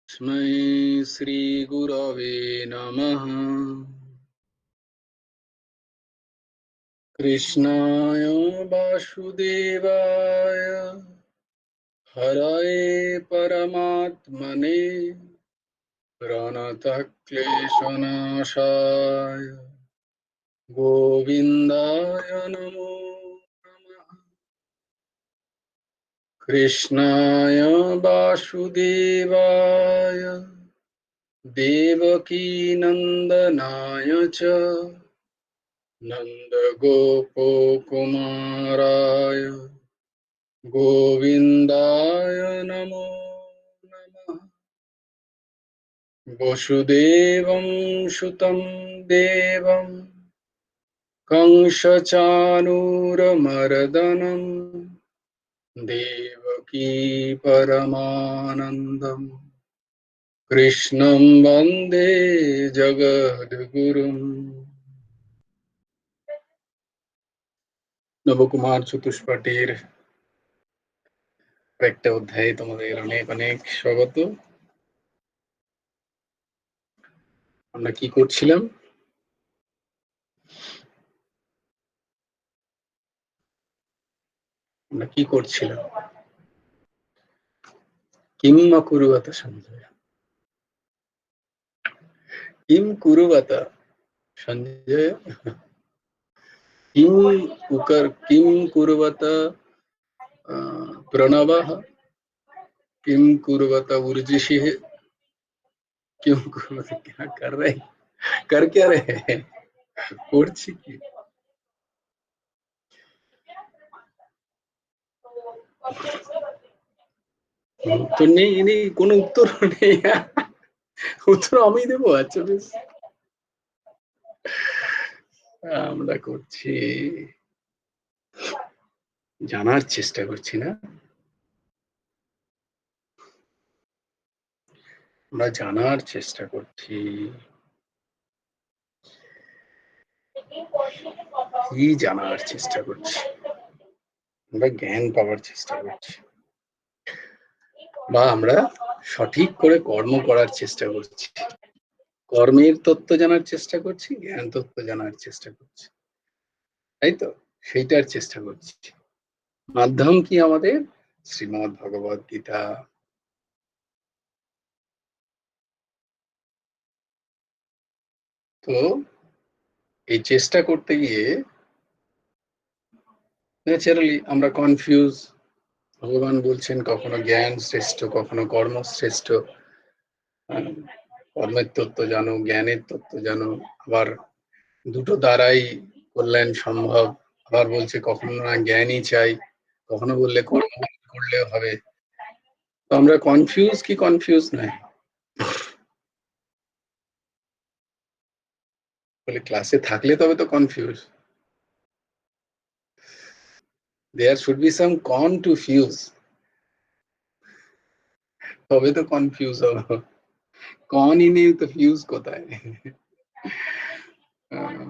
तस्मै श्रीगुरवे नमः। कृष्णाय वासुदेवाय हरये परमात्मने प्रणतः क्लेशनाशाय गोविन्दाय नमो नमः। कृष्णाय वासुदेवाय देवकीनन्दनाय च नन्दगोपकुमाराय गोविन्दाय नमो नमः। वसुदेवं सुतं देवं कंसचाणूरमर्दनं देवकी परमानन्दं कृष्णं वन्दे जगद्गुरुम्। নবকুমার চতুষ্পাঠীর একটা অধ্যায়ে তোমাদের অনেক অনেক স্বাগত। আমরা কি করছিলাম? কিম কুরুবত সঞ্জয়, কিম কুরুবত সঞ্জয়, কিম কুরুবত প্রণবः, किम कुर्वत उर्जिषिः, क्यों कुर्वत, क्या कर रहे, कर क्या रहे हैं, করছি কি? উত্তর নেই, ইনি কোনো উত্তর নেই, উত্তর আমি দেবো। আচ্ছা বেশ, আমরা করছি, জানার চেষ্টা করছি না, আমরা জানার চেষ্টা করছি, কি জানার চেষ্টা করছি, আমরা জ্ঞান পাওয়ার চেষ্টা করছি, বা আমরা সঠিক করে কর্ম করার চেষ্টা করছি, কর্মের তত্ত্ব জানার চেষ্টা করছি, জ্ঞান তত্ত্ব জানার চেষ্টা করছি, তাই তো? সেইটার চেষ্টা করছি। মাধ্যম কি আমাদের? শ্রীমদ্ ভগবদ গীতা। তো এই চেষ্টা করতে গিয়ে ন্যাচারালি আমরা কনফিউজ। ভগবান বলছেন কখনো জ্ঞান শ্রেষ্ঠ, কখনো কর্ম শ্রেষ্ঠ। কর্মের তত্ত্ব জানো, জ্ঞানের তত্ত্ব জানো, আবার দুটো দ্বারাই কল্যাণ সম্ভব। আবার বলছে কখনো না জ্ঞানই চাই, কখনো বললে কর্ম করলেও হবে। তো আমরা কনফিউজ কি কনফিউজ নাই? বলে ক্লাসে থাকলে তবে তো confuse. There should be some কন টু ফিউজ, তবে তো কনফিউজ হবে। কনই নেই তো ফিউজ কোথায়?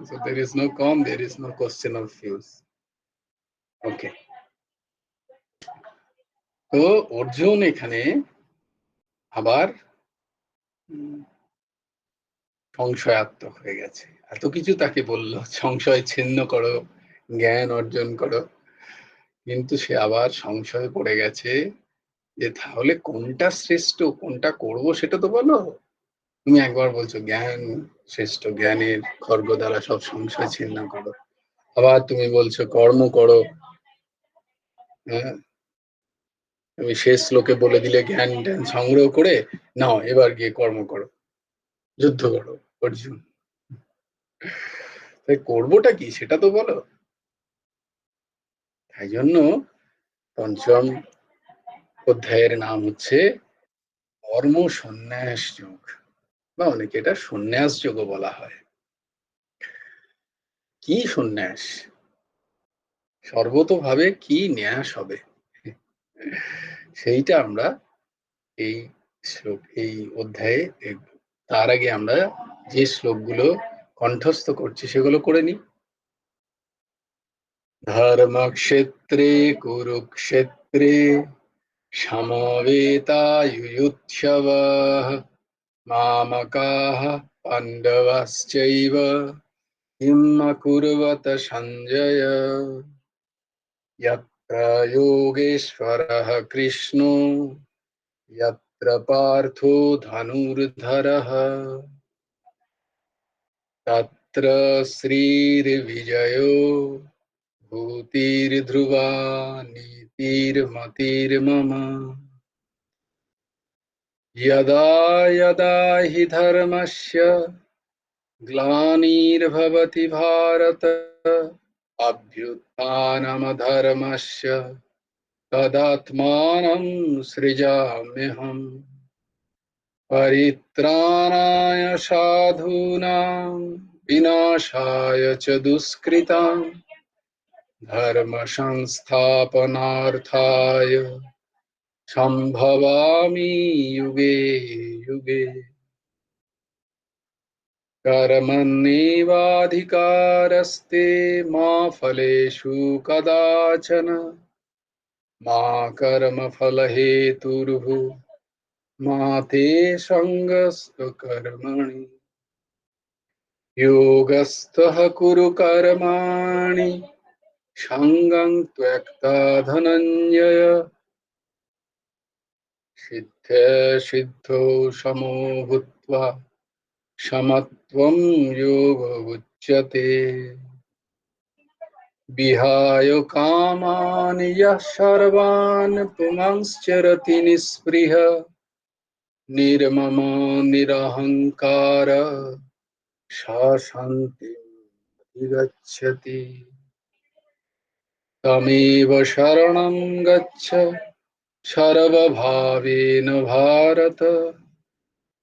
So there is no con, there is no question of fuse. Okay. তো অর্জুন এখানে আবার সংশয়াত্মক হয়ে গেছে। এত কিছু তাকে বললো, সংশয় ছিন্ন করো, জ্ঞান অর্জন করো, কিন্তু সে আবার সংশয়ে পড়ে গেছে যে তাহলে কোনটা শ্রেষ্ঠ, কোনটা করব সেটা তো বলো। তুমি একবার বলছো জ্ঞান শ্রেষ্ঠ, জ্ঞানের খর্গ দ্বারা সব সংশয় ছিন্ন করো, আবার তুমি বলছো কর্ম করো। হ্যাঁ, তুমি শেষ শ্লোকে বলে দিলে জ্ঞান ট্যান সংগ্রহ করে নাও, এবার গিয়ে কর্ম করো, যুদ্ধ করো। অর্জুন, তাই করবোটা কি সেটা তো বলো। তাই জন্য পঞ্চম অধ্যায়ের নাম হচ্ছে কর্ম সন্ন্যাস যোগ, বা অনেকে এটা সন্ন্যাস যোগও বলা হয়। কি সন্ন্যাস, সর্বতোভাবে কি ন্যাস হবে, সেইটা আমরা এই শ্লোক, এই অধ্যায়ে দেখব। তার আগে আমরা যে শ্লোকগুলো কণ্ঠস্থ করছি সেগুলো করে নিই। ধর্মক্ষেত্রে কুরুক্ষেত্রে समवेतायुयुत्सवः मामकाः पाण्डवाश्चैव किम् अकुर्वत सञ्जय यत्र योगेश्वरः कृष्णो यत्र पार्थो धनुर्धरः तत्र श्रीर्विजयो भूतिर्ध्रुवा नीतिर्मतिर्मम यदा यदा हि धर्मस्य ग्लानिर्भवति भारत अभ्युत्थानमधर्मस्य तदात्मानं सृजाम्यहम् परित्राणाय साधूनां विनाशाय च दुष्कृतां धर्म संस्थापनार्थाय संभवामि युगे युगे कर्मण्येवाधिकारस्ते मा फलेषु कदाचन मा कर्मफलहेतुर्भुः मा ते सङ्गस्तु कर्मणि योगस्थः कुरु कर्माणि सङ्गं त्यक्ता धनञ्जय सिद्धौ समो भूत्वा समत्वं योग उच्यते विहाय कामान् यः सर्वान् पुंश्चरति निःस्पृह निर्ममो निरहङ्कार स शान्तिम् गच्छति तमेव शरणं गच्छ सर्वभावेन भारत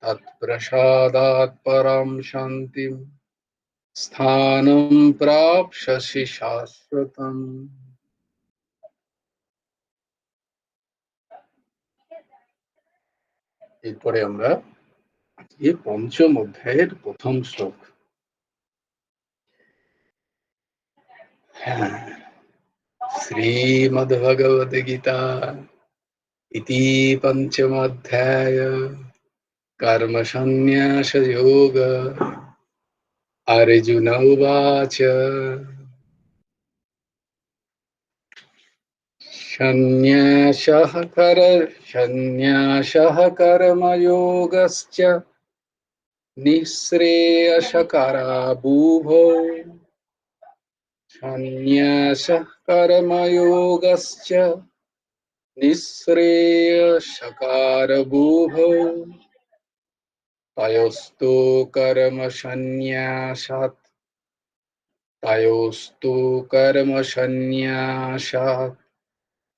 तत्प्रसादात् परां शान्तिं স্থানম প্রাপ্স্যসি শাশ্বতম। এরপরে আমরা এই পঞ্চম অধ্যায়ের প্রথম শ্লোক। হ্যাঁ, শ্রীমদ্ভগবদ গীতা ইতি পঞ্চম অধ্যায় কর্ম সন্ন্যাস যোগ। अर्जुन उवाच सन्न्यासः कर्मयोगश्च निःश्रेयसकरावुभौ सन्न्यासः कर्मयोगश्च निःश्रेयसकरावुभौ तयोस्तु कर्मसन्न्यासात्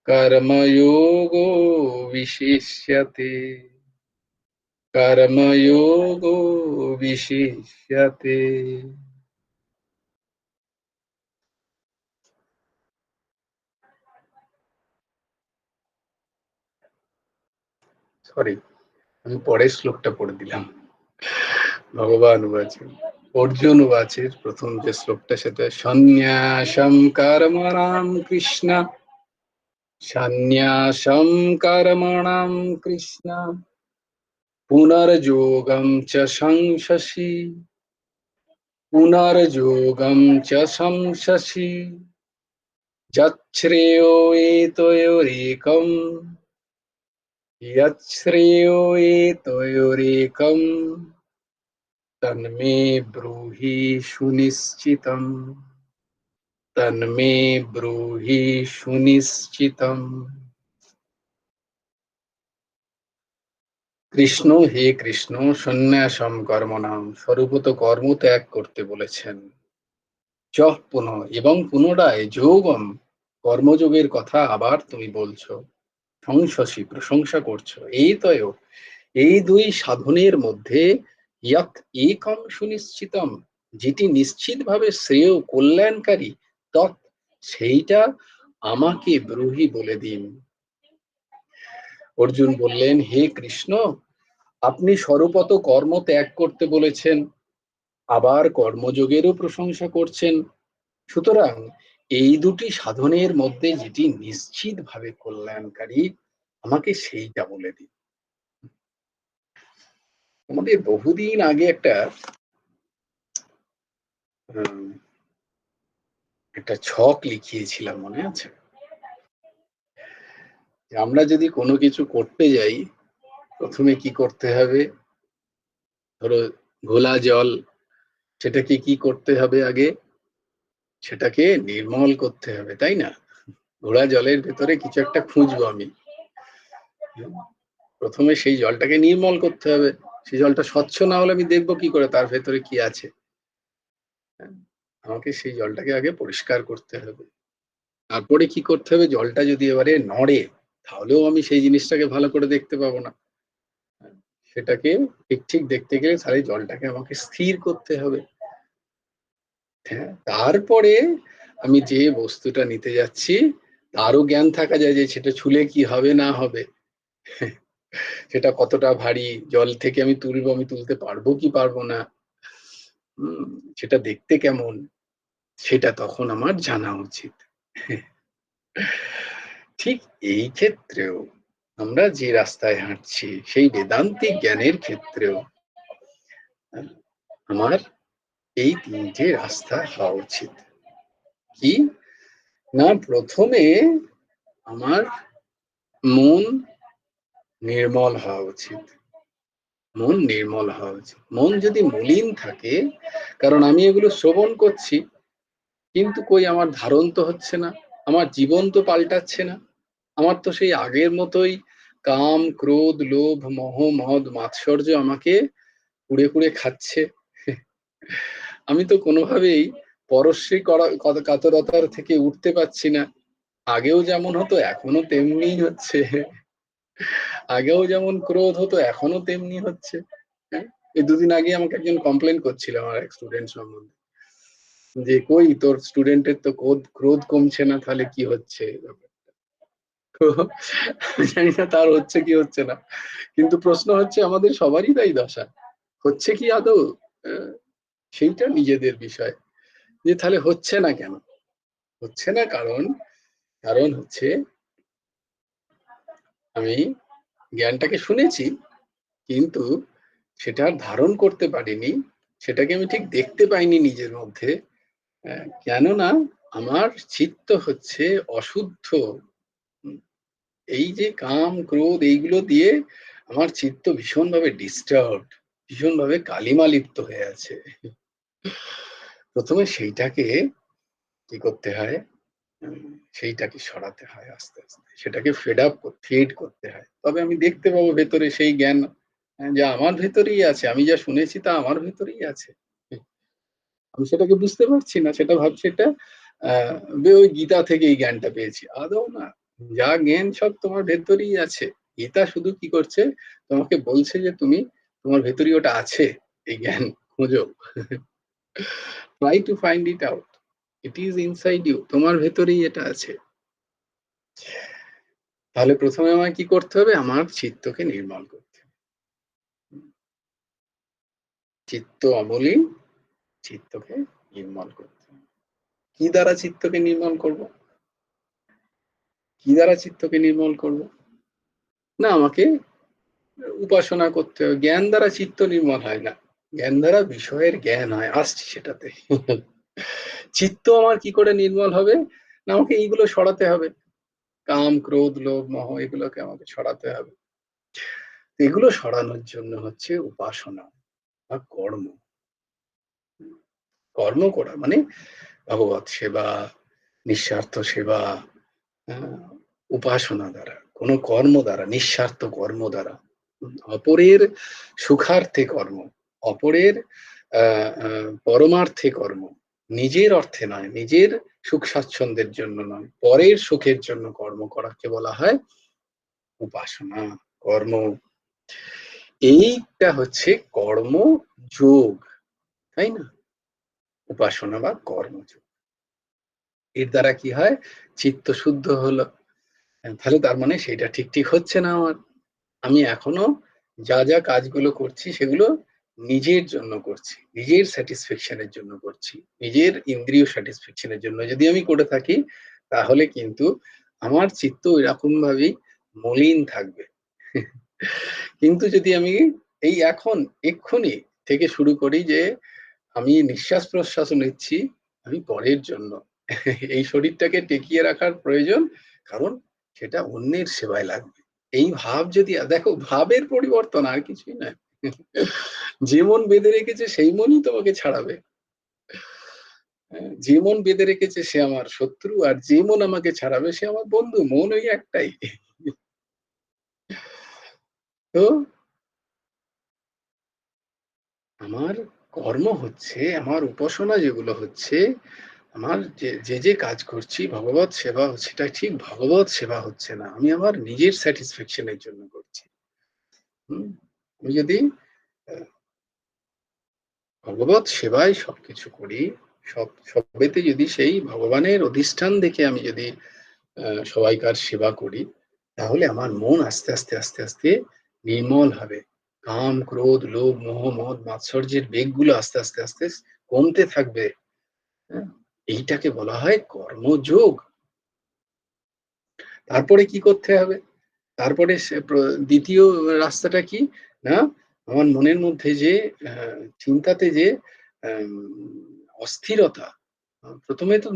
कर्मयोगो विशिष्यते कर्मयोगो विशिष्यते। সরি, আমি পরের শ্লোকটা পড়ে দিলাম। ভগবান উবাচেন, অর্জুন উবাচের প্রথম যে শ্লোকটা সেটা সন্ন্যাসম কর্মণাম কৃষ্ণ সন্ন্যাসম কর্মণাম কৃষ্ণ পুনর্যোগম চ সংশসি পুনর্যোগম চ সংশসি যচ্ছ্রেयो এতয়োরেকম यच्छ्रेयो एतयोरेकम् तन्मे ब्रूहि सुनिश्चितम् तन्मे ब्रूहि सुनिश्चितम्। কৃষ্ণ, হে কৃষ্ণ, সন্ন্যাসম কর্মণাম, স্বরূপত কর্ম ত্যাগ করতে বলেছেন। চঃ পুনঃ, এবং পুনরায় যোগম, কর্মযোগের কথা আবার তুমি বলছো। সংশসি, প্রশংসা করছো। এই দুই সাধনের মধ্যে ইয়াত একম সুনিশ্চিতম, যেটি নিশ্চিতভাবে শ্রেয় কল্যাণকারী, তৎ সেইটা আমাকে ব্রূহি বলে দিন। অর্জুন বললেন, হে কৃষ্ণ, আপনি স্বরূপত কর্ম ত্যাগ করতে বলেছেন, আবার কর্মযোগেরও প্রশংসা করছেন। সুতরাং এই দুটি সাধনের মধ্যে যেটি নিশ্চিতভাবে কল্যাণকারী আমাকে সেইটা বলে দিন। আমাদের বহুদিন আগে উম একটা ছক লিখিয়েছিলাম, মনে আছে? যে আমরা যদি কোনো কিছু করতে যাই, প্রথমে কি করতে হবে? ধরো ঘোলা জল, সেটাকে কি করতে হবে আগে? সেটাকে নির্মল করতে হবে, তাই না? ঘোলা জলের ভেতরে কিছু একটা খুঁজবো আমি। প্রথমে সেই জলটাকে নির্মল করতে হবে। সেই জলটা স্বচ্ছ না হলে আমি দেখবো কি করে তার ভেতরে কি আছে? হ্যাঁ? আমাকে সেই জলটাকে আগে পরিষ্কার করতে হবে। তারপরে কি করতে হবে? জলটা যদি এবারে নড়ে, তাহলেও আমি সেই জিনিসটাকে ভালো করে দেখতে পাবো না। হ্যাঁ? সেটাকে ঠিক দেখতে গেলে তাহলে জলটাকে আমাকে স্থির করতে হবে। হ্যাঁ? তারপরে আমি যে বস্তুটা নিতে যাচ্ছি, তারও জ্ঞান থাকা যায় যে সেটা ছুলে কি হবে না হবে। সেটা কতটা ভারী, জল থেকে আমি তুলবো, আমি তুলতে পারবো কি পারবো না। হুম, সেটা দেখতে কেমন, সেটা তখন আমার জানা উচিত। ঠিক এই ক্ষেত্রেও আমরা যে রাস্তায় হাঁটছি, সেই বেদান্তিক জ্ঞানের ক্ষেত্রেও আমার এই ৩ টে রাস্তা হওয়া উচিত। কি? না, প্রথমে আমার মন নির্মল হওয়া উচিত। মন নির্মল হওয়া উচিত। মন যদি মলিন থাকে, কারণ আমি এগুলো শ্রবণ করছি, কিন্তু কই আমার ধারণ তো হচ্ছে না, আমার জীবন তো পাল্টাচ্ছে না। আমার তো সেই আগের মতোই কাম, ক্রোধ, লোভ, মোহ, মদ, মাৎসর্য আমাকে কুরে খাচ্ছে। আমি তো কোনোভাবেই পরশ্রী কাতরতার থেকে উঠতে পারছি না। আগেও যেমন হতো এখনো তেমনিই হচ্ছে। আগেও যেমন ক্রোধ হতো এখনো তেমনি হচ্ছে। হ্যাঁ? এই দুদিন আগে আমাকে একজন কমপ্লেন করছিল আমার এক স্টুডেন্ট সম্বন্ধে, যে কই তোর স্টুডেন্টের তো ক্রোধ কমছে না, তাহলে কি হচ্ছে? তো আমি জানি না তার হচ্ছে কি হচ্ছে না, কিন্তু প্রশ্ন হচ্ছে আমাদের সবারই তাই দশা। হচ্ছে কি আদৌ? আহ, সেইটা নিজেদের বিষয়। যে তাহলে হচ্ছে না কেন? হচ্ছে না কারণ কারণ হচ্ছে আমি জ্ঞানটাকে শুনেছি, কিন্তু সেটা আর ধারণ করতে পারিনি। সেটাকে আমি ঠিক দেখতে পাইনি নিজের মধ্যে। কেননা আমার চিত্ত হচ্ছে অশুদ্ধ। উম, এই যে কাম, ক্রোধ এইগুলো দিয়ে আমার চিত্ত ভীষণভাবে ডিস্টার্বড, ভীষণভাবে কালিমালিপ্ত হয়ে আছে। প্রথমে সেইটাকে কি করতে হয়? সেইটাকে সরাতে হয় আস্তে আস্তে। সেটাকে ফেড করতে হয়। তবে আমি দেখতে পাবো ভেতরে সেই জ্ঞান, যে আমার ভেতরেই আছে। আমি যা শুনেছি তা আমার ভেতরেই আছে। আমি সেটাকে বুঝতে পারছি না। সেটা ভাবছি এটা আ ওই গীতা থেকে এই জ্ঞানটা পেয়েছি। আদৌ না। যা জ্ঞান সব তোমার ভেতরেই আছে। গীতা শুধু কি করছে? তোমাকে বলছে যে তুমি তোমার ভেতরেই ওটা আছে। এই জ্ঞান খোঁজো। Try to find it out. It is inside you. তোমার ভেতরেই এটা আছে। তাহলে প্রথমে আমায় কি করতে হবে? আমার চিত্তকে নির্মল করতে হবে। চিত্ত অমলিন, চিত্তকে নির্মল করতে হবে। কি দ্বারা চিত্তকে নির্মল করব? কি দ্বারা চিত্তকে নির্মল করব? না, আমাকে উপাসনা করতে হবে। জ্ঞান দ্বারা চিত্ত নির্মল হয় না। জ্ঞান দ্বারা বিষয়ের জ্ঞান হয়। আসছি সেটাতে। চিত্ত আমার কি করে নির্মল হবে? না, আমাকে এইগুলো সরাতে হবে। কাম, ক্রোধ, লোভ, মোহ এগুলোকে আমাকে সরাতে হবে। এগুলো সরানোর জন্য হচ্ছে উপাসনা বা কর্ম। কর্ম করা মানে ভগবৎ সেবা, নিঃস্বার্থ সেবা, আহ, উপাসনা দ্বারা, কোনো কর্ম দ্বারা, নিঃস্বার্থ কর্ম দ্বারা, অপরের সুখার্থে কর্ম, অপরের পরমার্থে কর্ম, নিজের অর্থে নয়, নিজের সুখ স্বাচ্ছন্দ্যের জন্য নয়, পরের সুখের জন্য কর্ম করাকে বলা হয় উপাসনা, কর্ম। এইটা হচ্ছে কর্মযোগ, তাই না? উপাসনা বা কর্মযোগ। এর দ্বারা কি হয়? চিত্ত শুদ্ধ হলো। তাহলে তার মানে সেটা ঠিক হচ্ছে না আমার। আমি এখনো যা কাজগুলো করছি সেগুলো নিজের জন্য করছি। নিজের স্যাটিসফ্যাকশন এর জন্য করছি। নিজের ইন্দ্রিয় স্যাটিসফ্যাকশন এর জন্য যদি আমি করে থাকি, তাহলে কিন্তু আমার চিত্ত এরকম ভাবেই মলিন থাকবে। কিন্তু যদি আমি এই এখন এক্ষুনি থেকে শুরু করি যে আমি নিঃশ্বাস-প্রশ্বাসও নিচ্ছি আমি পরের জন্য। এই শরীরটাকে টিকিয়ে রাখার প্রয়োজন। কারণ সেটা অন্যের সেবায় লাগবে। এই ভাব যদি দেখো ভাবের পরিবর্তন আর কিছুই নয়। যে মন বেঁধে রেখেছে সেই মনই তোমাকে ছাড়াবে। হ্যাঁ? যে মন বেঁধে রেখেছে সে আমার শত্রু আর যে মন আমাকে ছাড়াবে সে আমার বন্ধু। মন ওই একটাই। তো আমার কর্ম হচ্ছে, আমার উপাসনা যেগুলো হচ্ছে, আমার যে কাজ করছি ভগবৎ সেবা সেটা ঠিক ভগবৎ সেবা হচ্ছে না। আমি আমার নিজের স্যাটিসফ্যাকশন এর জন্য করছি। হুম? আমি যদি আ ভগবৎ সেবায় সবকিছু করি, সবেতে যদি সেই ভগবানের অধিষ্ঠান দেখে আমি যদি সবাইকার সেবা করি, তাহলে আমার মন আস্তে আস্তে নির্মল হবে। কাম, ক্রোধ, লোভ, মোহ, মদ, মাৎসর্যের বেগগুলো আস্তে আস্তে কমতে থাকবে। হ্যাঁ? এইটাকে বলা হয় কর্মযোগ। তারপরে কি করতে হবে? তারপরে সে ২য় রাস্তাটা কি? না আমার মনের মধ্যে যে আ চিন্তাতে যে আম অস্থিরতা, ১ম এ তো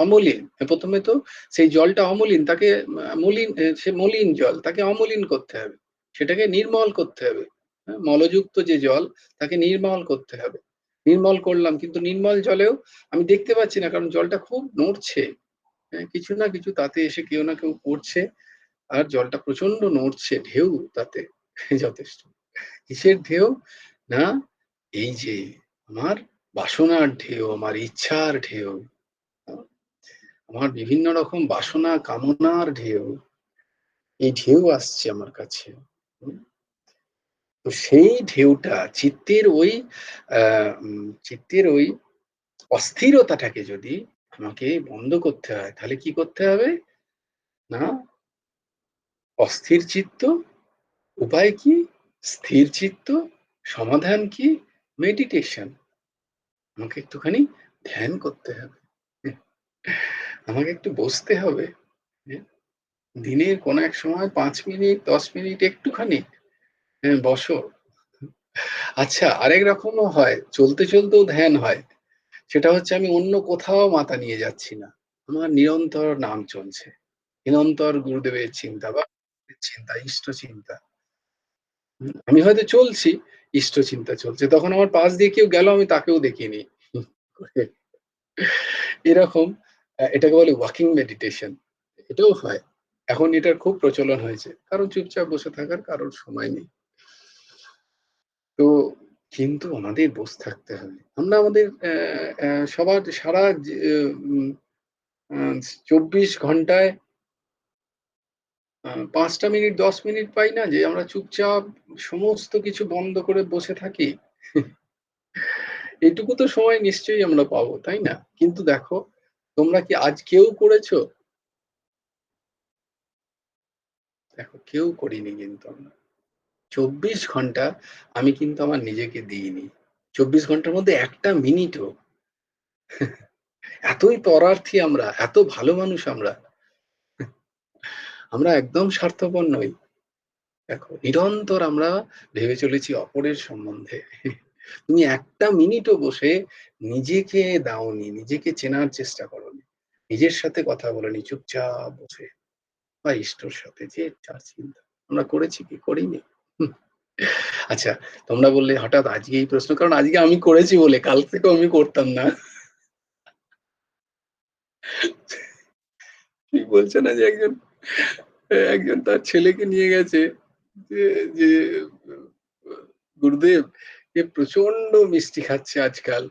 অমলিন। ১ম এ তো সেই জলটা অমলিন তাকে মলিন সে মলিন জল তাকে অমলিন করতে হবে। সেটাকে নির্মল করতে হবে। হ্যাঁ? মলযুক্ত যে জল তাকে নির্মল করতে হবে। নির্মল করলাম কিন্তু নির্মল জলেও আমি দেখতে পাচ্ছি না কারণ জলটা খুব নড়ছে। হ্যাঁ? কিছু না কিছু তাতে এসে কেউ না কেউ পড়ছে। আর জলটা প্রচন্ড নড়ছে, ঢেউ তাতে যথেষ্ট। কিসের ঢেউ? না এই যে আমার বাসনার ঢেউ, আমার ইচ্ছার ঢেউ, আ আমার বিভিন্ন রকম বাসনা কামনার ঢেউ, এই ঢেউ আসছে আমার কাছে। হুম? তো সেই ঢেউটা আ চিত্তের ওই অস্থিরতাটাকে যদি আমাকে বন্ধ করতে হয়, তাহলে কি করতে হবে? না অস্থির চিত্ত উপায় কি? স্থির চিত্ত, সমাধান কি? মেডিটেশন। আমাকে একটুখানি ধ্যান করতে হবে। আমাকে একটু বসতে হবে। হ্যাঁ? দিনের কোনো এক সময় ৫ মিনিট, ১০ মিনিট একটুখানি বসো। আচ্ছা আরেক রকমও হয়, চলতেও ধ্যান হয়। সেটা হচ্ছে আমি অন্য কোথাও মাথা নিয়ে যাচ্ছি না। আমার নিরন্তর নাম চলছে। নিরন্তর গুরুদেবের চিন্তা বা চিন্তা, ইষ্ট চিন্তা। আমি হয়তো চলছি, ইষ্ট চিন্তা চলছে। তখন আমার পাশ দিয়ে কেউ গেল আমি তাকেও দেখিনি। এরকম এটাকে বলে ওয়াকিং মেডিটেশন। এটাও হয়। এখন এটার খুব প্রচলন হয়েছে। কারণ চুপচাপ বসে থাকার কারোর সময় নেই। তো কিন্তু আমাদের বসে থাকতে হবে। আমরা আমাদের সবার সারা যে উম আ ২৪ ঘন্টায় ৫ টা মিনিট ১০ মিনিট পাই না যে আমরা চুপচাপ সমস্ত কিছু বন্ধ করে বসে থাকি। এটুকু তো সময় নিশ্চয়ই আমরা পাবো, তাই না? কিন্তু দেখো, তোমরা কি আজ কেউ করেছো? দেখো কেউ করিনি কিন্তু আমরা। ২৪ ঘন্টা আমি কিন্তু আমার নিজেকে দিইনি। ২৪ ঘন্টার মধ্যে ১ টা মিনিটও এতই পরার্থী আমরা, এত ভালো মানুষ আমরা। আমরা একদম স্বার্থপর নই। দেখো নিরন্তর আমরা ভেবে চলেছি অপরের সম্বন্ধে। তুমি একটা মিনিটও বসে নিজেকে দাওনি, নিজেকে চেনার চেষ্টা করোনি। নিজের সাথে কথা বলোনি চুপচাপ বসে বা ইষ্টর সাথে যে যার চিন্তা। আমরা করেছি কি? করিনি। হুম। আচ্ছা তোমরা বললে হঠাৎ আজকে এই প্রশ্ন কারণ আজকে আমি করেছি বলে কাল থেকেও আমি করতাম না। ঠিক বলছে না যে একজন তার ছেলেকে নিয়ে গেছে যে যে গুরুদেব এ প্রচন্ড মিষ্টি খাচ্ছে আজকাল।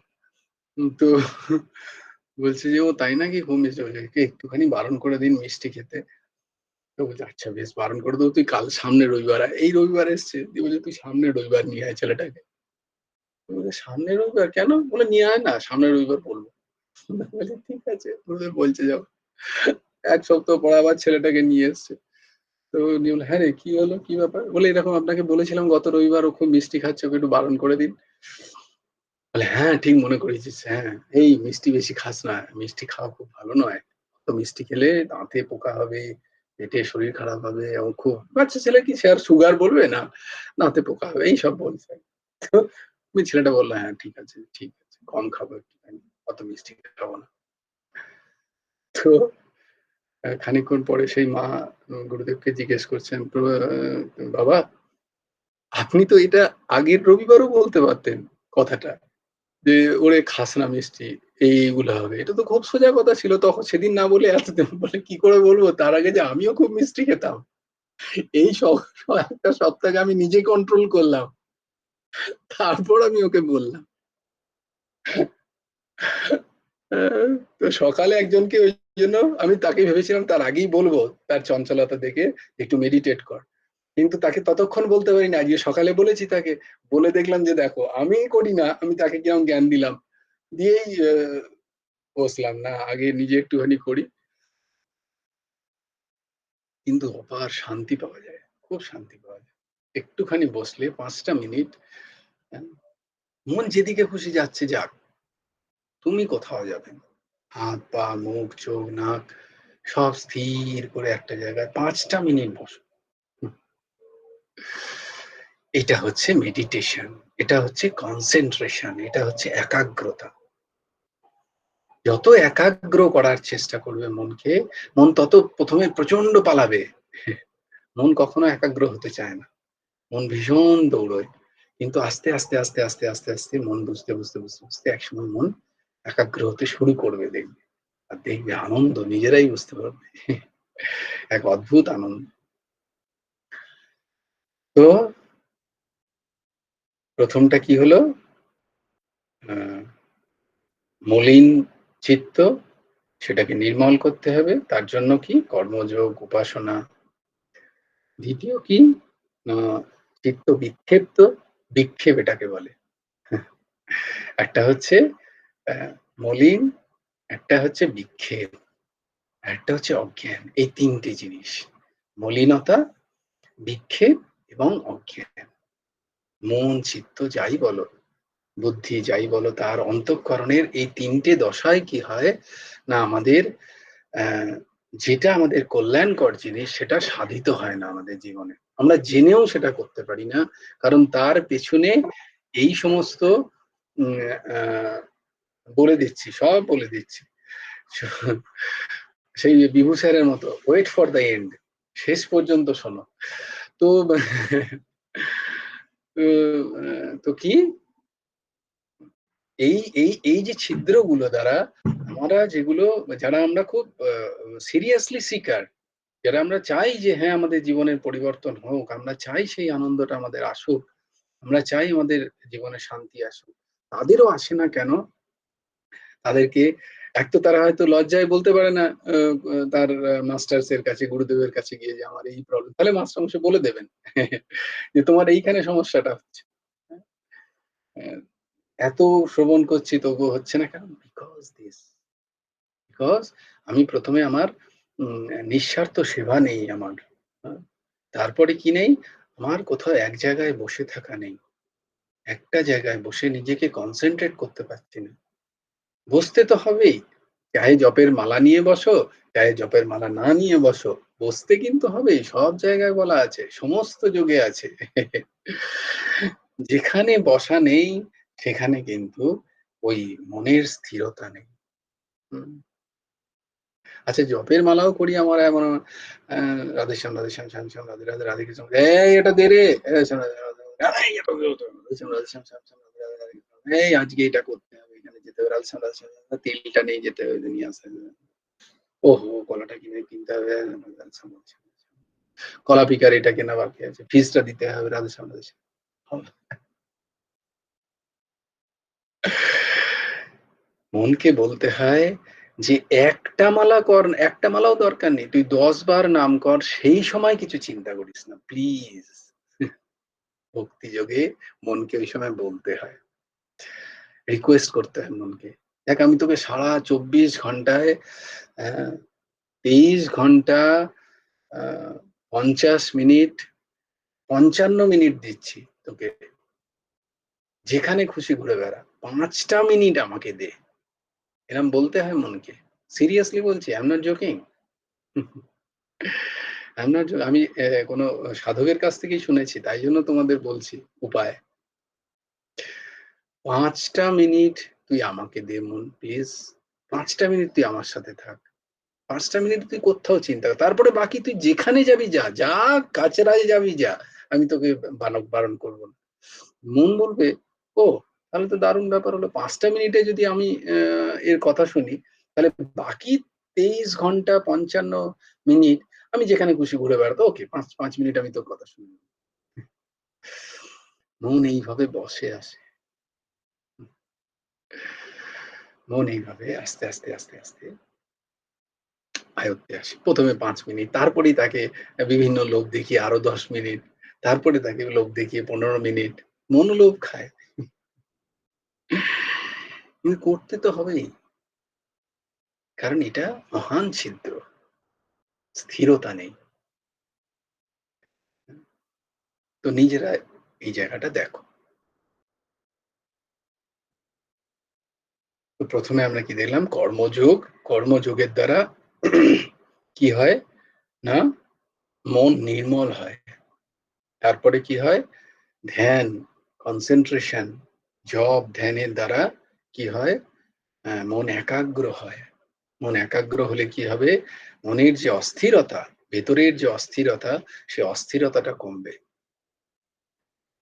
তো বলছে যে, "ও তাই নাকি? খুব মিষ্টি বলছে, একে একটুখানি বারণ করে দিন মিষ্টি খেতে।" তো বলছে, "আচ্ছা বেশ বারণ করে দেবো। তুই কাল সামনের রবিবার আয়।" এই রবিবার এসছে। দিয়ে বলছে, "তুই সামনের রবিবার নিয়ে আয় ছেলেটাকে।" আমি বলছি, "সামনের রবিবার কেন?" বলে, "নিয়ে আয় না, সামনের রবিবার বলবো।" আমি বলছি, "ঠিক আছে।" গুরুদেব বলছে যখন। ১ সপ্তাহ পর আবার ছেলেটাকে নিয়ে এসছে। তো উনি বলল, "হ্যাঁ রে কি হলো? কি ব্যাপার?" বলে, "এরকম আপনাকে বলেছিলাম গত রবিবার ও খুব মিষ্টি খাচ্ছে, ওকে একটু বারণ করে দিন।" বলে, "হ্যাঁ, ঠিক মনে করিয়েছিস। হ্যাঁ, এই মিষ্টি বেশি খাস না। মিষ্টি খাওয়া খুব ভালো নয়। অত মিষ্টি খেলে দাঁতে পোকা হবে, পেটে শরীর খারাপ হবে, এবং খুব বাচ্চা ছেলে কি সে আর সুগার বলবে না, দাঁতে পোকা হবে এইসব বলছে। তো ওই ছেলেটা বলল, হ্যাঁ ঠিক আছে, ঠিক আছে, কম খাবো একটুখানি, অত মিষ্টি খাবো না। তো খানিকক্ষণ পরে সেই মা গুরুদেবকে জিজ্ঞেস করছেন, বাবা, আপনি তো এটা আগের রবিবারও বলতে পারতেন কথাটা, যে ওরে খাস না মিষ্টি, এইগুলো হবে। এটা তো খুব সোজা কথা ছিল, তখন সেদিন না বলে এতদিন বলে কি করে বলবো? তার আগে যে আমিও খুব মিষ্টি খেতাম। এই একটা সপ্তাহে আমি নিজে কন্ট্রোল করলাম। তারপর আমি ওকে বললাম। আ তো সকালে একজনকে ঐজন্য আমি তাকে ভেবেছিলাম তার আগেই বলবো, তার চঞ্চলতা দেখে, একটু মেডিটেট কর। কিন্তু তাকে ততক্ষণ বলতে পারিনি। আজকে সকালে বলেছি তাকে। বলে দেখলাম যে দেখো, আমিই করি না, আমি তাকে কিরম জ্ঞান দিলাম। দিয়েই বসলাম, না আগে নিজে একটুখানি করি। কিন্তু অপার শান্তি পাওয়া যায়। খুব শান্তি পাওয়া যায়। একটুখানি বসলে ৫ টা মিনিট, হ্যাঁ? মন যেদিকে খুশি যাচ্ছে যাক। তুমি কোথাও যাবে না। হাত, পা, মুখ, চোখ, নাক সব স্থির করে একটা জায়গায় ৫ টা মিনিট বসো। হুম। এটা হচ্ছে মেডিটেশন। এটা হচ্ছে কনসেনট্রেশন। এটা হচ্ছে একাগ্রতা। যত একাগ্র করার চেষ্টা করবে মনকে, মন তত ১ম এ প্রচন্ড পালাবে। মন কখনো একাগ্র হতে চায় না। মন ভীষণ দৌড়য়। কিন্তু আস্তে, আস্তে, আস্তে, আস্তে, আস্তে, আস্তে মন বুঝতে একসময় মন একাগ্র হতে শুরু করবে দেখবে। আর দেখবে আনন্দ নিজেরাই বুঝতে পারবে। এক অদ্ভুত আনন্দ। তো ১ম টা কি হলো? আ মলিন চিত্ত, সেটাকে নির্মল করতে হবে। তার জন্য কি? কর্মযোগ, উপাসনা। ২য় কি? আ চিত্ত বিক্ষেপ্ত, বিক্ষেপ এটাকে বলে। একটা হচ্ছে অ্যা মলিন, একটা হচ্ছে বিক্ষেপ, আরেকটা হচ্ছে অজ্ঞান। এই ৩ টে জিনিস। মলিনতা, বিক্ষেপ এবং অজ্ঞান। মন, চিত্ত যাই বলো, বুদ্ধি যাই বলো, তার অন্তঃকরণের এই ৩ টে দশায় কি হয়? না আমাদের অ্যা যেটা আমাদের কল্যাণকর জিনিস সেটা সাধিত হয় না আমাদের জীবনে। আমরা জেনেও সেটা করতে পারি না। কারণ তার পেছনে এই সমস্ত উম আ বলে দিচ্ছি, সব বলে দিচ্ছি। সেই বিভু স্যারের মতো ওয়েট ফর দ্য এন্ড, শেষ পর্যন্ত শোনো। তো তো তো কি এই যে ছিদ্রগুলো দ্বারা আমরা যেগুলো, যারা আমরা খুব সিরিয়াসলি সিকার, যারা আমরা চাই যে হ্যাঁ আমাদের জীবনের পরিবর্তন হোক, আমরা চাই সেই আনন্দটা আমাদের আসুক, আমরা চাই আমাদের জীবনে শান্তি আসুক, তাদেরও আসে না কেন? তাদেরকে এক তো তারা হয়তো লজ্জায় বলতে পারে না তার মাস্টার্স এর কাছে, গুরুদেবের কাছে গিয়ে যে আমার এই প্রবলেম। তাহলে মাস্টারমশাই বলে দেবেন যে তোমার এইখানে সমস্যাটা হচ্ছে। হ্যাঁ? অ্যা এত শ্রবণ করছি তবুও হচ্ছে না কেন? বিকজ আমি ১ম এ আমার নিঃস্বার্থ সেবা নেই আমার। হ্যাঁ? তারপরে কি নেই? আমার কোথাও এক জায়গায় বসে থাকা নেই। একটা জায়গায় বসে নিজেকে কনসেনট্রেট করতে পারছি না। বসতে তো হবেই। চাহে জপের মালা নিয়ে বসো, চাহে জপের মালা না নিয়ে বসো। বসতে কিন্তু হবেই। সব জায়গায় বলা আছে। সমস্ত যোগে আছে। যেখানে বসা নেই, সেখানে কিন্তু ওই মনের স্থিরতা নেই। হুম? আচ্ছা, জপের মালাও করি আমার এমন আ রাধেশ্যাম, রাধেশ্যাম, শ্যাম, শ্যাম, রাধে, রাধে, রাধে কৃষ্ণ। এই এটা দে রে! রাধেশ্যাম, রাধে, রাধে, এই এটা দে তো। রাধেশ্যাম, রাধেশ্যাম, শ্যাম, শ্যাম, রাধে, রাধে, রাধে কৃষ্ণ। এই আজকে এটা করতে হবে, এখানে যেতে হবে। রাধেশ্যাম, রাধেশ্যাম, তেলটা নিয়ে যেতে হবে, নিয়ে আসতে হবে। ওহো! কলাটা কিনতে হবে। রাধেশ্যাম, রাধেশ্যাম। কলা পিকার এটা কেনা বাকি আছে। ফিসটা দিতে হবে। রাধেশ্যাম, রাধেশ্যাম। মনকে বলতে হয় যে একটা মালা কর, একটা মালাও দরকার নেই। তুই ১০ বার নাম কর, সেই সময় কিছু চিন্তা করিস না। প্লিজ। ভক্তিযোগে মনকে ওই সময় বলতে হয়। রিকোয়েস্ট করতে হয় মনকে। দেখ আমি তোকে সারা ২৪ ঘন্টায় ২৩ ঘন্টা আ ৫০ মিনিট, ৫৫ মিনিট দিচ্ছি তোকে। যেখানে খুশি ঘুরে বেড়া। ৫ টা মিনিট আমাকে দে। এরম বলতে হয় মনকে। সিরিয়াসলি বলছি, I am not joking. আমি কোনো সাধকের কাছ থেকেই শুনেছি। তাই জন্য তোমাদের বলছি উপায়। ৫ টা মিনিট তুই আমাকে দে মন প্লিজ। ৫ টা মিনিট তুই আমার সাথে থাক। ৫ টা মিনিট তুই কোত্থাও চিন্তা কর। তারপরে বাকি তুই যেখানে যাবি যা, যা কাছড়ায় যাবি যা। আমি তোকে বারণ করব না। মন বলবে, "ও! তাহলে তো দারুণ ব্যাপার হলো। ৫ টা মিনিটে যদি আমি এর কথা শুনি, তাহলে বাকি ২৩ ঘন্টা ৫৫ মিনিট আমি যেখানে খুশি ঘুরে বেড়াতে ওকে ৫ মিনিট আমি তোর কথা শুনলাম।" মন এইভাবে বসে আসে। মন এইভাবে আস্তে, আস্তে আয়ত্তে আসে। ১ম এ ৫ মিনিট, তারপরেই তাকে বিভিন্ন লোভ দেখিয়ে আরো ১০ মিনিট, তারপরে তাকে লোভ দেখিয়ে ১৫ মিনিট। মনও লোভ খায়। কিন্তু করতে তো হবেই। কারণ এটা মহান ছিদ্র। স্থিরতা নেই। তো নিজেরা এই জায়গাটা দেখো। তো ১ম এ আমরা কি দেখলাম? কর্মযোগ। কর্মযোগের দ্বারা কি হয়? না মন নির্মল হয়। তারপরে কি হয়? ধ্যান, কনসেনট্রেশন, জপ, ধ্যানের দ্বারা কি হয়? মন একাগ্র হয়। মন একাগ্র হলে কি হবে? মনের যে অস্থিরতা, ভেতরের যে অস্থিরতা, সে অস্থিরতাটা কমবে।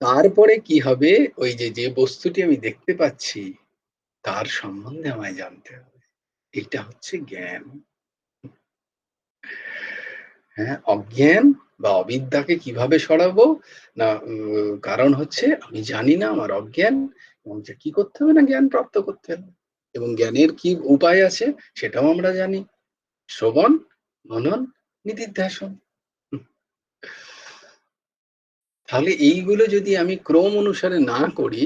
তারপরে কি হবে? ওই যে বস্তুটি আমি দেখতে পাচ্ছি, তার সম্বন্ধে আমায় জানতে হবে। এটা হচ্ছে জ্ঞান। হ্যাঁ, অজ্ঞান বা অবিদ্যাকে কিভাবে সরাবো? না কারণ হচ্ছে আমি জানি না, আমার অজ্ঞান এবং যে কি করতে হবে? না জ্ঞান প্রাপ্ত করতে হবে। এবং জ্ঞানের কি উপায় আছে সেটাও আমরা জানি। শ্রবণ, মনন, নিদিধ্যাসন। তাহলে এইগুলো যদি আমি ক্রম অনুসারে না করি,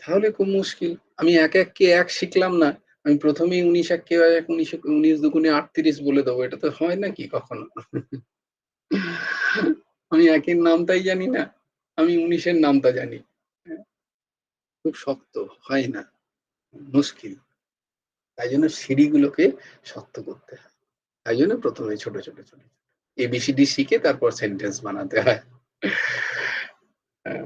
তাহলে খুব মুশকিল। আমি এক কে এক শিখলাম না। আমি ১ম এই ১৯ এক কে এক ১৯ দুগুণে ৩৮ বলে দেবো। এটা তো হয় নাকি কখনো? আমি একের নামটাই জানি না। আমি ১৯ এর নামটা জানি। হ্যাঁ? খুব শক্ত, হয় না। মুশকিল। তাই জন্য সিঁড়িগুলোকে শক্ত করতে হয়। তাই জন্য ১ম এ ছোট। ABCD শিখে তারপর সেন্টেন্স বানাতে হয়। হ্যাঁ,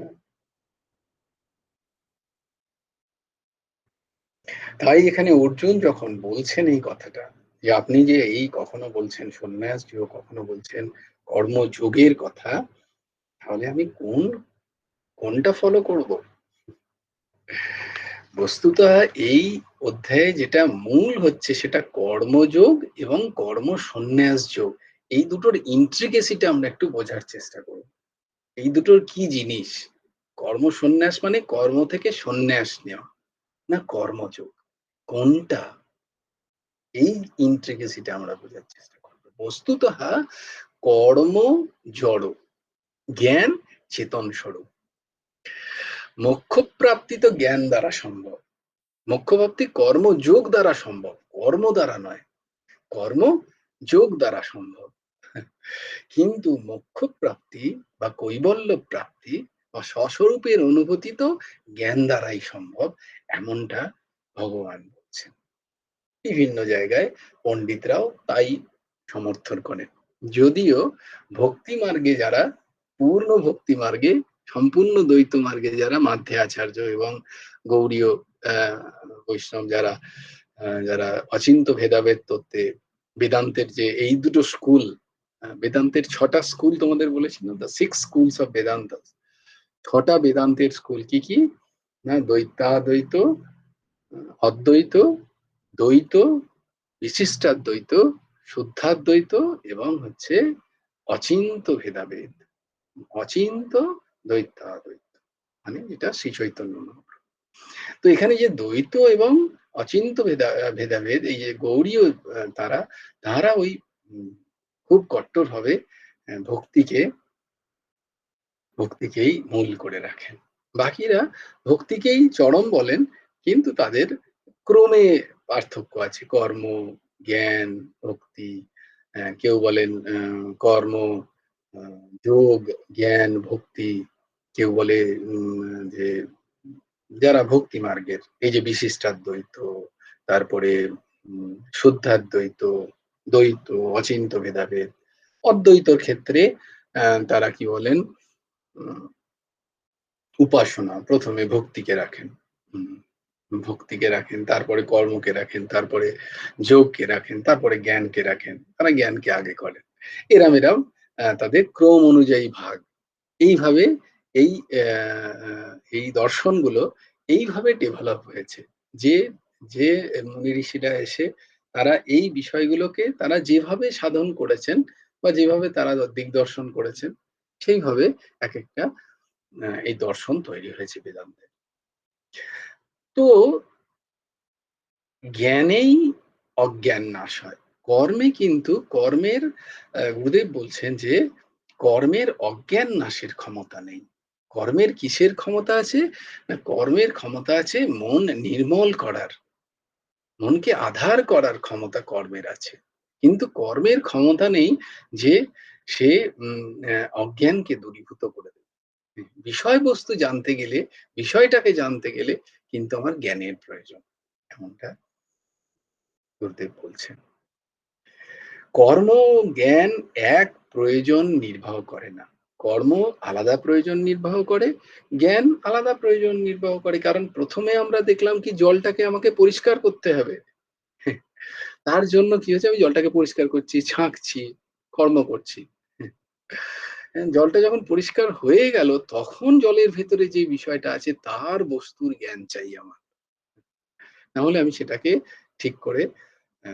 তাই এখানে অর্জুন যখন বলছেন এই কথাটা, যে আপনি যে এই কখনো বলছেন সন্ন্যাস যোগ, কখনো বলছেন কর্মযোগের কথা, তাহলে আমি কোনটা ফলো করব? বস্তুত এই অধ্যায়ে যেটা মূল হচ্ছে সেটা কর্মযোগ এবং কর্মসন্ন্যাস যোগ। এই দুটোর intricacy টা আমরা একটু বোঝার চেষ্টা করব। এই দুটোর কি জিনিস? কর্মসন্ন্যাস মানে কর্ম থেকে সন্ন্যাস নেওয়া, না কর্মযোগ। কোনটা? এই intricacy টা আমরা বোঝার চেষ্টা করব। বস্তুতঃ কর্ম জড়, জ্ঞান চেতন স্বরূপ। মোক্ষপ্রাপ্তি তো জ্ঞান দ্বারা সম্ভব। মোক্ষপ্রাপ্তি কর্মযোগ দ্বারা সম্ভব, কর্ম দ্বারা নয়। কর্মযোগ দ্বারা সম্ভব। কিন্তু মোক্ষপ্রাপ্তি বা কৈবল্য প্রাপ্তি বা স্বস্বরূপের অনুভূতি তো জ্ঞান দ্বারাই সম্ভব, এমনটা ভগবান বলছেন। বিভিন্ন জায়গায় পণ্ডিতরাও তাই সমর্থন করেন। যদিও ভক্তি মার্গে যারা, পূর্ণ ভক্তি মার্গে, সম্পূর্ণ দ্বৈত মার্গে যারা মাধ্যে আচার্য এবং গৌড়ীয় আহ বৈষ্ণব যারা, যারা অচিন্ত ভেদাভেদ তত্ত্বে বেদান্তের যে এই দুটো স্কুল, বেদান্তের ৬টা স্কুল তোমাদের বলেছিলাম, দ্য 6 স্কুলস অফ বেদান্ত। ৬টা বেদান্তের স্কুল কি কি? না দ্বৈতাদ্বৈত, অদ্বৈত, দ্বৈত, বিশিষ্টাদ্বৈত, শুদ্ধাদ্বৈত এবং হচ্ছে অচিন্ত ভেদাভেদ। অচিন্ত দ্বৈতাদ্বৈত মানে এটা শ্রী চৈতন্য মহাপ্রভু। তো এখানে যে দ্বৈত এবং অচিন্ত ভেদাভেদ, এই যে গৌড়ীয় তারা, তারা ওই খুব কট্টরভাবে ভক্তিকে ভক্তিকেই মূল করে রাখেন। বাকিরা ভক্তিকেই চরম বলেন, কিন্তু তাদের ক্রমে পার্থক্য আছে। কর্ম, জ্ঞান, ভক্তি। কেউ বলেন কর্ম, যোগ, জ্ঞান, ভক্তি। কেউ বলে যে যারা ভক্তি মার্গের, এই যে বিশিষ্টাদ্বৈত, তারপরে শুদ্ধাদ্বৈত, দ্বৈত, অচিন্ত ভেদাভেদ। অদ্বৈতর ক্ষেত্রে তারা কি বলেন, উম উপাসনা ১ম এ ভক্তিকে রাখেন। হুম, ভক্তিকে রাখেন, তারপরে কর্মকে রাখেন, তারপরে যোগকে রাখেন, তারপরে জ্ঞানকে রাখেন। তারা জ্ঞানকে আগে করেন। এরম তাদের ক্রম অনুযায়ী ভাগ। এইভাবে এই অ্যা এই দর্শনগুলো এইভাবে ডেভেলপ হয়েছে। যে, যে মুনি ঋষিরা এসে তারা এই বিষয়গুলোকে তারা যেভাবে সাধন করেছেন বা যেভাবে তারা দিগদর্শন করেছেন, সেইভাবে একেকটা এই দর্শন তৈরি হয়েছে বেদান্তের। তো জ্ঞানেই অজ্ঞান নাশ হয়। কর্মে কিন্তু কর্মের গুরুদেব বলছেন যে, কর্মের অজ্ঞান নাশের ক্ষমতা নেই। কর্মের কিসের ক্ষমতা আছে? না কর্মের ক্ষমতা আছে মন নির্মল করার, মনকে আঁধার করার ক্ষমতা কর্মের আছে। কিন্তু কর্মের ক্ষমতা নেই যে সে অজ্ঞানকে দূরীভূত করে দেবে। বিষয়বস্তু জানতে গেলে, বিষয়টাকে জানতে গেলে কিন্তু আমার জ্ঞানের প্রয়োজন। এমনটা গুরুদেব বলছেন। কর্ম, জ্ঞান এক প্রয়োজন নির্বাহ করে না। কর্ম আলাদা প্রয়োজন নির্বাহ করে, জ্ঞান আলাদা প্রয়োজন নির্বাহ করে। কারণ ১ম এ আমরা দেখলাম কি জলটাকে আমাকে পরিষ্কার করতে হবে। তার জন্য কি হচ্ছে আমি জলটাকে পরিষ্কার করছি, ছাঁকছি, কর্ম করছি। জলটা যখন পরিষ্কার হয়ে গেল তখন জলের ভেতরে যে বিষয়টা আছে তার বস্তুর জ্ঞান চাই আমার। না হলে আমি সেটাকে ঠিক করে অ্যা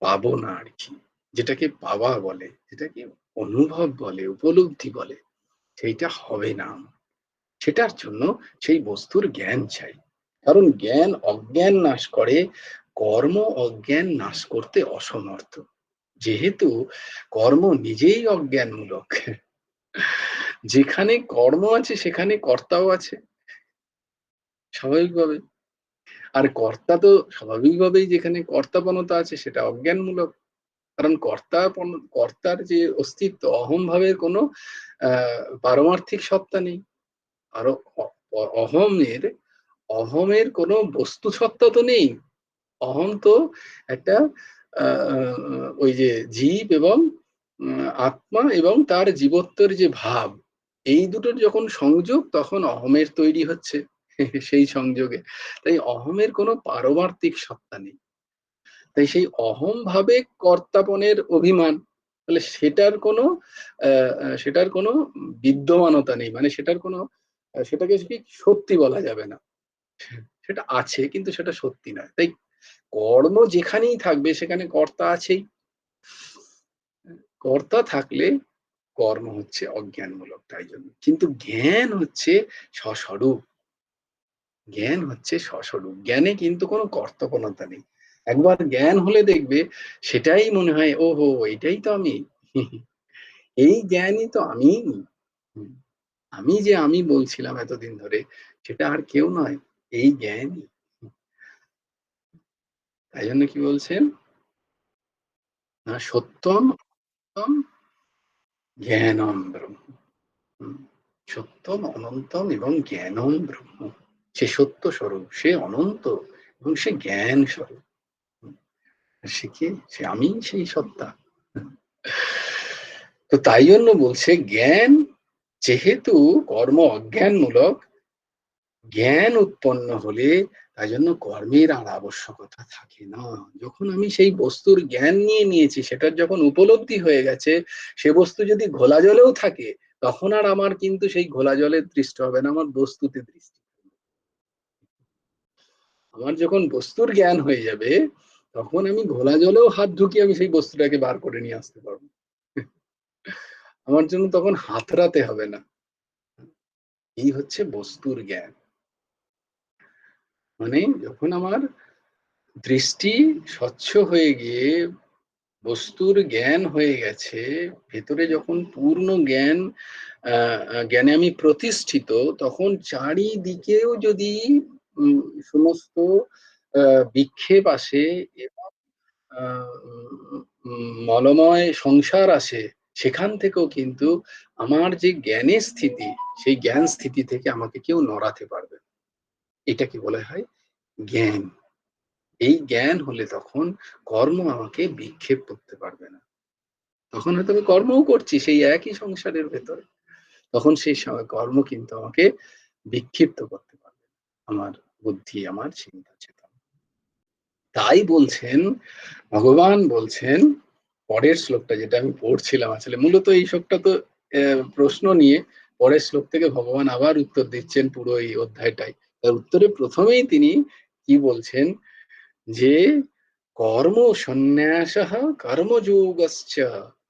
পাবো না আরকি। যেটাকে পাওয়া বলে, যেটাকে অনুভব বলে, উপলব্ধি বলে, সেইটা হবে না আমার। সেটার জন্য সেই বস্তুর জ্ঞান চাই। কারণ জ্ঞান অজ্ঞান নাশ করে, কর্ম অজ্ঞান নাশ করতে অসমর্থ। যেহেতু কর্ম নিজেই অজ্ঞানমূলক। যেখানে কর্ম আছে সেখানে কর্তাও আছে স্বাভাবিকভাবে। আর কর্তা তো স্বাভাবিকভাবেই যেখানে কর্তাপনতা আছে সেটা অজ্ঞানমূলক। কারণ কর্তার যে অস্তিত্ব অহং ভাবের কোনো আ পারমার্থিক সত্তা নেই। আরো অ অ অহমের অহমের কোনো বস্তু সত্তা তো নেই। অহং তো একটা আ আ ওই যে জীব এবং আত্মা এবং তার জীবত্বের যে ভাব, এই দুটোর যখন সংযোগ তখন অহমের তৈরি হচ্ছে সেই সংযোগে। তাই অহমের কোনো পারমার্থিক সত্তা নেই। তাই সেই অহং ভাবে কর্তাপনের অভিমান, তাহলে সেটার কোনো বিদ্যমানতা নেই। মানে সেটার কোনো সেটাকে ঠিক সত্যি বলা যাবে না। সেটা আছে কিন্তু সেটা সত্যি নয়। তাই কর্ম যেখানেই থাকবে সেখানে কর্তা আছেই। কর্তা থাকলে কর্ম হচ্ছে অজ্ঞানমূলক তাই জন্য। কিন্তু জ্ঞান হচ্ছে স্বস্বরূপ। জ্ঞান হচ্ছে স্বস্বরূপ। জ্ঞানে কিন্তু কোনো কর্তব্যতা নেই। একবার জ্ঞান হলে দেখবে সেটাই মনে হয় ওহো! এটাই তো আমি। এই জ্ঞানই তো আমি। হুম, আমি যে আমি বলছিলাম এতদিন ধরে সেটা আর কেউ নয়। এই জ্ঞানই। তাই জন্য কি বলছেন? না সত্যম অনন্তম জ্ঞানম ব্রহ্ম। হুম, সত্যম অনন্তম এবং জ্ঞানম ব্রহ্ম। সে সত্য স্বরূপ, সে অনন্ত এবং সে জ্ঞান স্বরূপ। হুম, সে কে? সে আমিই সেই সত্তা। তো তাই জন্য বলছে জ্ঞান যেহেতু কর্ম অজ্ঞানমূলক, জ্ঞান উৎপন্ন হলে তাই জন্য কর্মের আর আবশ্যকতা থাকে না। যখন আমি সেই বস্তুর জ্ঞান নিয়ে নিয়েছি, সেটার যখন উপলব্ধি হয়ে গেছে, সে বস্তু যদি ঘোলা জলেও থাকে, তখন আর আমার কিন্তু সেই ঘোলা জলে দৃষ্ট হবে না, আমার বস্তুতে দৃষ্টি। আমার যখন বস্তুর জ্ঞান হয়ে যাবে, তখন আমি ঘোলা জলেও হাত ঢুকিয়ে আমি সেই বস্তুটাকে বার করে নিয়ে আসতে পারবো। আমার জন্য তখন হাতড়াতে হবে না। এই হচ্ছে বস্তুর জ্ঞান। মানে যখন আমার দৃষ্টি স্বচ্ছ হয়ে গিয়ে বস্তুর জ্ঞান হয়ে গেছে, ভেতরে যখন পূর্ণ জ্ঞান আ আ জ্ঞানে আমি প্রতিষ্ঠিত, তখন চারিদিকেও যদি উম সমস্ত আ বিক্ষেপ আসে এবং আ মলময় সংসার আসে, সেখান থেকেও কিন্তু আমার যে জ্ঞানের স্থিতি, সেই জ্ঞান স্থিতি থেকে আমাকে কেউ নড়াতে পারবে না। এটাকে বলা হয় জ্ঞান। এই জ্ঞান হলে তখন কর্ম আমাকে বিক্ষেপ করতে পারবে না। তখন হয়তো আমি কর্মও করছি সেই একই সংসারের ভেতরে। তখন সেই কর্ম কিন্তু আমাকে বিক্ষিপ্ত করতে পারবে না। আমার বুদ্ধি, আমার চিন্তা চেতনা। তাই বলছেন, ভগবান বলছেন পরের শ্লোকটা যেটা আমি পড়ছিলাম, আসলে মূলত এই শ্লোকটা তো প্রশ্ন নিয়ে পরের শ্লোক থেকে ভগবান আবার উত্তর দিচ্ছেন পুরো এই অধ্যায়টাই। তার উত্তরে প্রথমেই তিনি কি বলছেন যে কর্ম সন্ন্যাসঃ কর্মযোগশ্চ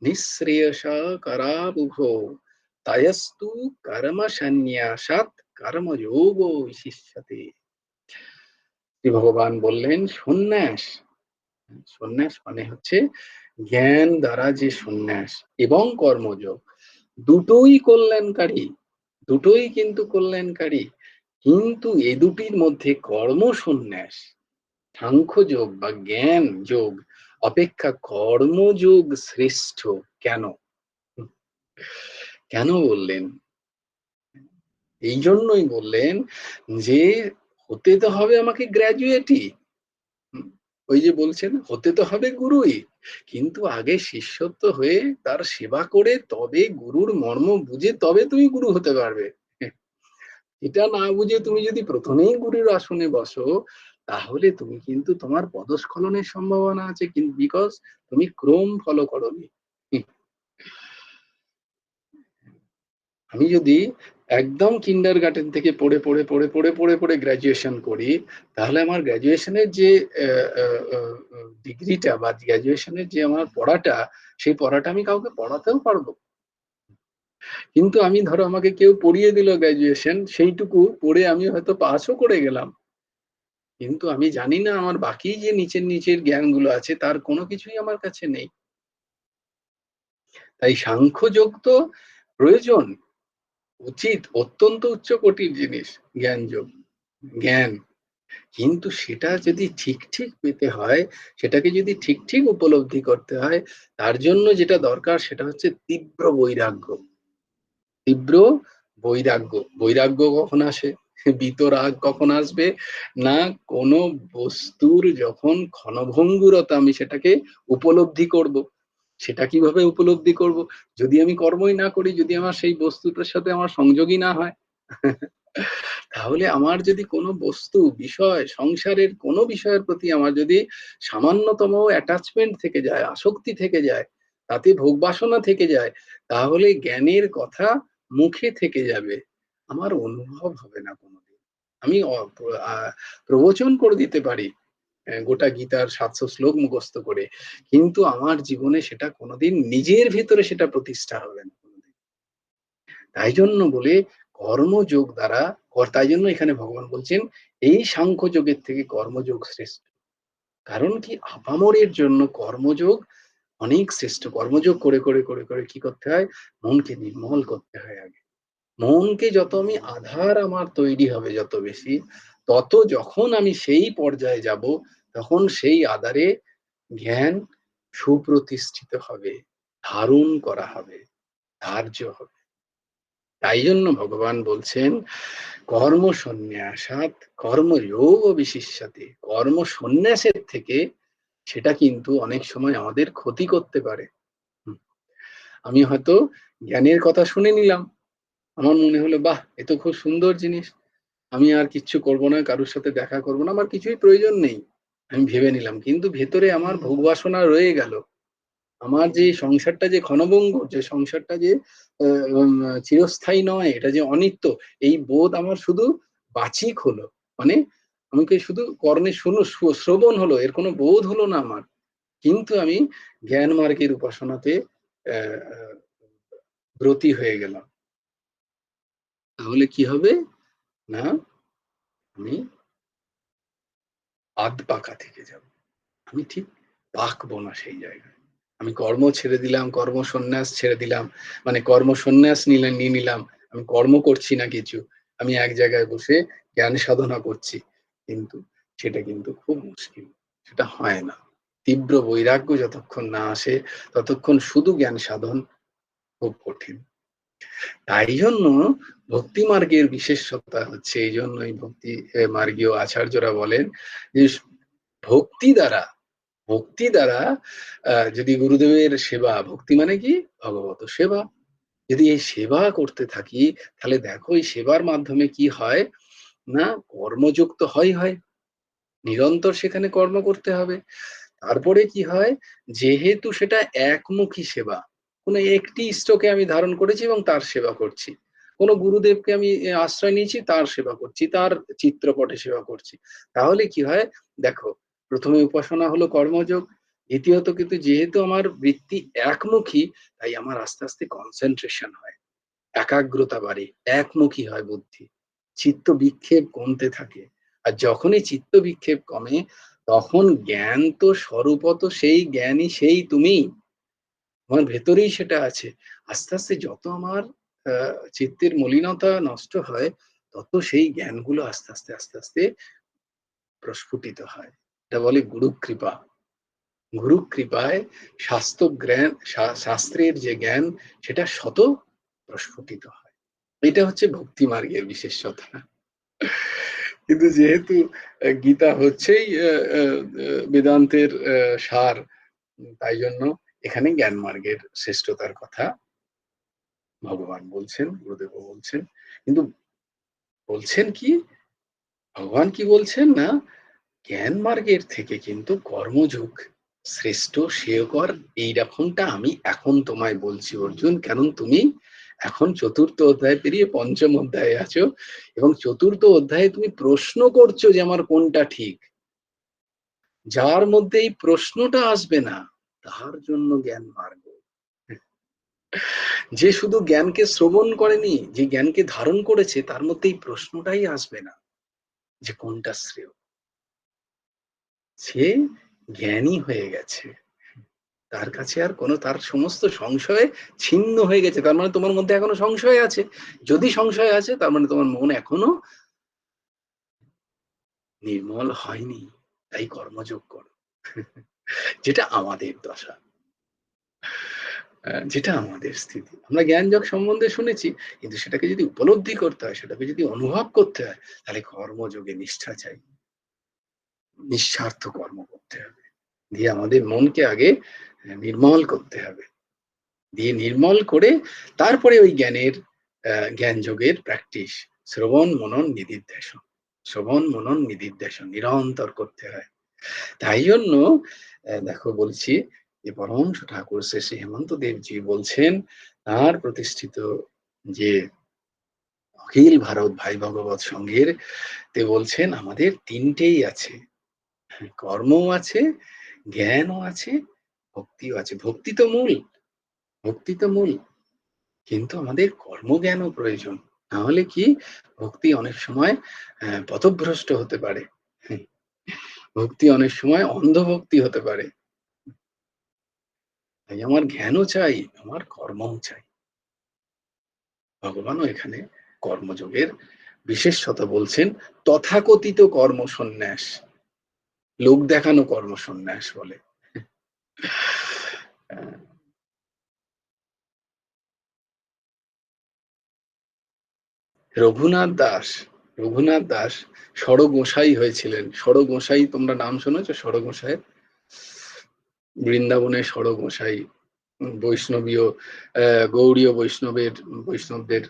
নিঃশ্রেয়সা করাবুভো তায়স্তু কর্ম সন্ন্যাসাৎ কর্মযোগো বিশিষ্যতে। শ্রী ভগবান বললেন সন্ন্যাস, সন্ন্যাস মানে হচ্ছে জ্ঞান দ্বারা যে সন্ন্যাস এবং কর্মযোগ দুটোই কল্যাণকারী, দুটোই কিন্তু কল্যাণকারী। কিন্তু এ দুটির মধ্যে কর্ম সন্ন্যাস, সাংখ্যযোগ বা জ্ঞান যোগ অপেক্ষা কর্মযোগ শ্রেষ্ঠ। কেন? কেন বললেন? এই জন্যই বললেন যে হতে তো হবে আমাকে গ্র্যাজুয়েটই। ওই যে বলছেন হতে তো হবে গুরুই, কিন্তু আগে শিষ্যত্ব হয়ে তার সেবা করে তবে গুরুর মর্ম বুঝে তবে তুমি গুরু হতে পারবে। এটা না বুঝে তুমি যদি প্রথমেই গুরুর আসনে বসো তাহলে তুমি কিন্তু তোমার পদস্খলনের সম্ভাবনা আছে, কিন্তু বিকজ তুমি ক্রম ফলো করোনি। আমি যদি একদম কিন্ডার গার্ডেন থেকে পড়ে পড়ে পড়ে পড়ে পড়ে পড়ে গ্রাজুয়েশন করি, তাহলে আমার গ্রাজুয়েশনের যে ডিগ্রিটা বা গ্রাজুয়েশনের যে আমার পড়াটা, সেই পড়াটা আমি কাউকে পড়াতেও পারবো। কিন্তু আমি ধরো আমাকে কেউ পড়িয়ে দিল গ্রাজুয়েশন, সেইটুকু পড়ে আমি হয়তো পাসও করে গেলাম, কিন্তু আমি জানি না আমার বাকি যে নিচের নিচের জ্ঞানগুলো আছে তার কোনো কিছুই আমার কাছে নেই। তাই সাংখ্যযোগ তো প্রয়োজন, উচিত, অত্যন্ত উচ্চ কোটির জিনিস জ্ঞান যোগ, জ্ঞান। কিন্তু সেটা যদি ঠিক ঠিক পেতে হয়, সেটাকে যদি ঠিক ঠিক উপলব্ধি করতে হয়, তার জন্য যেটা দরকার সেটা হচ্ছে তীব্র বৈরাগ্য। তীব্র বৈরাগ্য। বৈরাগ্য কখন আসে? বিতরাগ কখন আসবে? না, কোনো বস্তুর যখন ক্ষণভঙ্গুরতা আমি সেটাকে উপলব্ধি করব। সেটা কিভাবে উপলব্ধি করব? যদি আমি কর্মই না করি, যদি আমার সেই বস্তুটার সাথে আমার সংযোগই না হয়, তাহলে আমার যদি কোনো বস্তু, বিষয়, সংসারের কোনো বিষয়ের প্রতি আমার যদি সামান্যতম অ্যাটাচমেন্ট থেকে যায়, আসক্তি থেকে যায়, তাতে ভোগ বাসনা থেকে যায়, তাহলে জ্ঞানের কথা মুখে থেকে যাবে, আমার অনুভব হবে না কোনোদিন। আমি প্রবচন করে দিতে পারি গোটা গীতার 700 শ্লোক মুখস্থ করে, কিন্তু আমার জীবনে সেটা কোনোদিন নিজের ভিতরে সেটা প্রতিষ্ঠা হবে না কোনোদিন। তাই জন্য বলে কর্মযোগ দ্বারা, তাই জন্য এখানে ভগবান বলছেন এই সাংখ্য যোগের থেকে কর্মযোগ শ্রেষ্ঠ। কারণ কি, আপামরের জন্য কর্মযোগ অনেক শ্রেষ্ঠ। কর্মযোগ করে করে করে করে কি করতে হয়? মনকে নির্মল করতে হয় আগে। মনকে যত আমি আধার আমার তৈরি হবে যত বেশি, তত যখন আমি সেই পর্যায়ে যাব, তখন সেই আধারে জ্ঞান সুপ্রতিষ্ঠিত হবে, ধারণ করা হবে, ধার্য হবে। তাই জন্য ভগবান বলছেন কর্ম সন্ন্যাসাৎ কর্মযোগ বিশিষ্যতে। কর্ম সন্ন্যাসের থেকে সেটা কিন্তু অনেক সময় আমাদের ক্ষতি করতে পারে। আমি হয়তো জ্ঞানের কথা শুনে নিলাম, আমার মনে হলো বাহ এ তো খুব সুন্দর জিনিস, আমি আর কিচ্ছু করব না, কারোর সাথে দেখা করব না, আমার কিছুই প্রয়োজন নেই, আমি ভেবে নিলাম, কিন্তু ভেতরে আমার ভোগ বাসনা রয়ে গেল। আমার যে সংসারটা যে ক্ষণভঙ্গুর, যে সংসারটা যে চিরস্থায়ী নয়, এটা যে অনিত্য, এই বোধ আমার শুধু বাচিক হলো, মানে আমাকে শুধু কর্ণে শুনো শ্রবণ হলো, এর কোনো বোধ হলো না আমার। কিন্তু আমি জ্ঞান মার্গের উপাসনাতে ব্রতী হয়ে গেলাম। তাহলে কি হবে? না, আমি আধ পাকা থেকে যাব, আমি ঠিক পাকবো না সেই জায়গায়। আমি কর্ম ছেড়ে দিলাম, কর্ম সন্ন্যাস ছেড়ে দিলাম, মানে কর্ম সন্ন্যাস নিয়ে নিলাম, আমি কর্ম করছি না কিছু, আমি এক জায়গায় বসে জ্ঞান সাধনা করছি, কিন্তু সেটা কিন্তু খুব মুশকিল, সেটা হয় না। তীব্র বৈরাগ্য যতক্ষণ না আসে ততক্ষণ শুধু জ্ঞান সাধন খুব কঠিন। তাই জন্য ভক্তি মার্গের বিশেষতা হচ্ছে, এই জন্যই ভক্তি মার্গীয় আচার্যরা বলেন যে ভক্তি দ্বারা ভক্তি দ্বারা যদি গুরুদেবের সেবা, ভক্তি মানে কি? ভগবত সেবা। যদি এই সেবা করতে থাকি, তাহলে দেখো এই সেবার মাধ্যমে কি হয় না, কর্মযোগ তো হয়। নিরন্তর সেখানে কর্ম করতে হবে। তারপরে কি হয়, যেহেতু সেটা একমুখী সেবা, কোনো একটি ইষ্টকে আমি ধারণ করেছি এবং তার সেবা করছি। কোনো গুরুদেবকে আমি আশ্রয় নিয়েছি, তার সেবা করছি, তার চিত্রপটে সেবা করছি। তাহলে কি হয়, দেখো, ১ম এ উপাসনা হলো কর্মযোগ। দ্বিতীয়ত কিন্তু যেহেতু আমার বৃত্তি একমুখী, তাই আমার আস্তে, আস্তে কনসেনট্রেশন হয়। একাগ্রতা বাড়ে, একমুখী হয় বুদ্ধি। চিত্ত বিক্ষেপ কমতে থাকে। আর যখনই চিত্ত বিক্ষেপ কমে, তখন জ্ঞান তো স্বরূপত সেই জ্ঞানই সেই তুমি। আমার ভেতরেই সেটা আছে। আস্তে, আস্তে যত আমার চিত্তের মলিনতা নষ্ট হয়, তত সেই জ্ঞানগুলো আস্তে, আস্তে প্রস্ফুটিত হয়। এটা বলে গুরু কৃপা। গুরু কৃপায় শাস্ত্রের যে জ্ঞান, সেটা শত প্রস্ফুটিত হয়। এটা হচ্ছে ভক্তি মার্গের বিশেষতা। কিন্তু যেহেতু গীতা হচ্ছেই বেদান্তের সার, তাই জন্য এখানে জ্ঞান মার্গের শ্রেষ্ঠতার কথা ভগবান বলছেন, গুরুদেবও বলছেন। কিন্তু বলছেন কি, ভগবান কি বলছেন না, জ্ঞান মার্গের থেকে কিন্তু কর্মযোগ শ্রেষ্ঠ, সেও কর। এইরকমটা আমি এখন তোমায় বলছি অর্জুন, কারণ তুমি এখন ৪র্থ অধ্যায় পেরিয়ে ৫ম অধ্যায়ে আছো, এবং ৪র্থ অধ্যায়ে তুমি প্রশ্ন করছো যে আমার কোনটা ঠিক। যার মধ্যে এই প্রশ্নটা আসবে না, তার জন্য জ্ঞান মার্গ। যে শুধু জ্ঞানকে শ্রবণ করেনি, যে জ্ঞানকে ধারণ করেছে, তার মধ্যে এই প্রশ্নটাই আসবে না যে কোনটা শ্রেয়। সে জ্ঞানী হয়ে গেছে, তার কাছে আর কোনো, তার সমস্ত সংশয় ছিন্ন হয়ে গেছে। তার মানে তোমার মধ্যে এখনো সংশয় আছে। যদি সংশয় আছে, তার মানে তোমার মন এখনো নির্মল হয়নি। তাই কর্মযোগ করো। যেটা আমাদের দশা, যেটা আমাদের স্থিতি। আমরা জ্ঞানযোগ সম্বন্ধে শুনেছি, কিন্তু সেটাকে যদি উপলব্ধি করতে হয়, সেটাকে যদি অনুভব করতে হয়, তাহলে কর্মযোগে নিষ্ঠা চাই। নিঃস্বার্থ কর্ম করতে হবে। দিয়ে আমাদের মনকে আগে নির্মল করতে হবে। দিয়ে নির্মল করে তারপরে ওই জ্ঞান যোগের প্র্যাকটিস, শ্রবণ মনন নিদিধ্যাসন। শ্রবণ মনন নিদিধ্যাসন নিরন্তর করতে হয়। তাই জন্য দেখো বলছি যে পরমহংস ঠাকুর শ্রী শ্রী হেমন্ত দেবজি বলছেন, তার প্রতিষ্ঠিত যে অখিল ভারত ভাই ভগবত সংঘের, তে বলছেন আমাদের তিনটেই আছে, কর্মও আছে, জ্ঞানও আছে, ভক্তিও আছে। ভক্তি তো মূল, ভক্তি তো মূল, কিন্তু আমাদের কর্মজ্ঞানও প্রয়োজন। না হলে কি, ভক্তি অনেক সময় পথভ্রষ্ট হতে পারে। ভক্তি অনেক সময় অন্ধভক্তি হতে পারে। তাই আমার জ্ঞানও চাই, আমার কর্মও চাই। ভগবানও এখানে কর্মযোগের বিশেষত বলছেন, তথাকথিত কর্ম সন্ন্যাস, লোক দেখানো কর্ম সন্ন্যাস বলে। রঘুনাথ দাস, রঘুনাথ দাস ষড়গোসাই হয়েছিলেন। ষড়গোসাই, তোমরা নাম শুনেছো ষড়গোসাই? বৃন্দাবনের ষড়গোসাই, বৈষ্ণবীয় গৌড়ীয় বৈষ্ণবদের,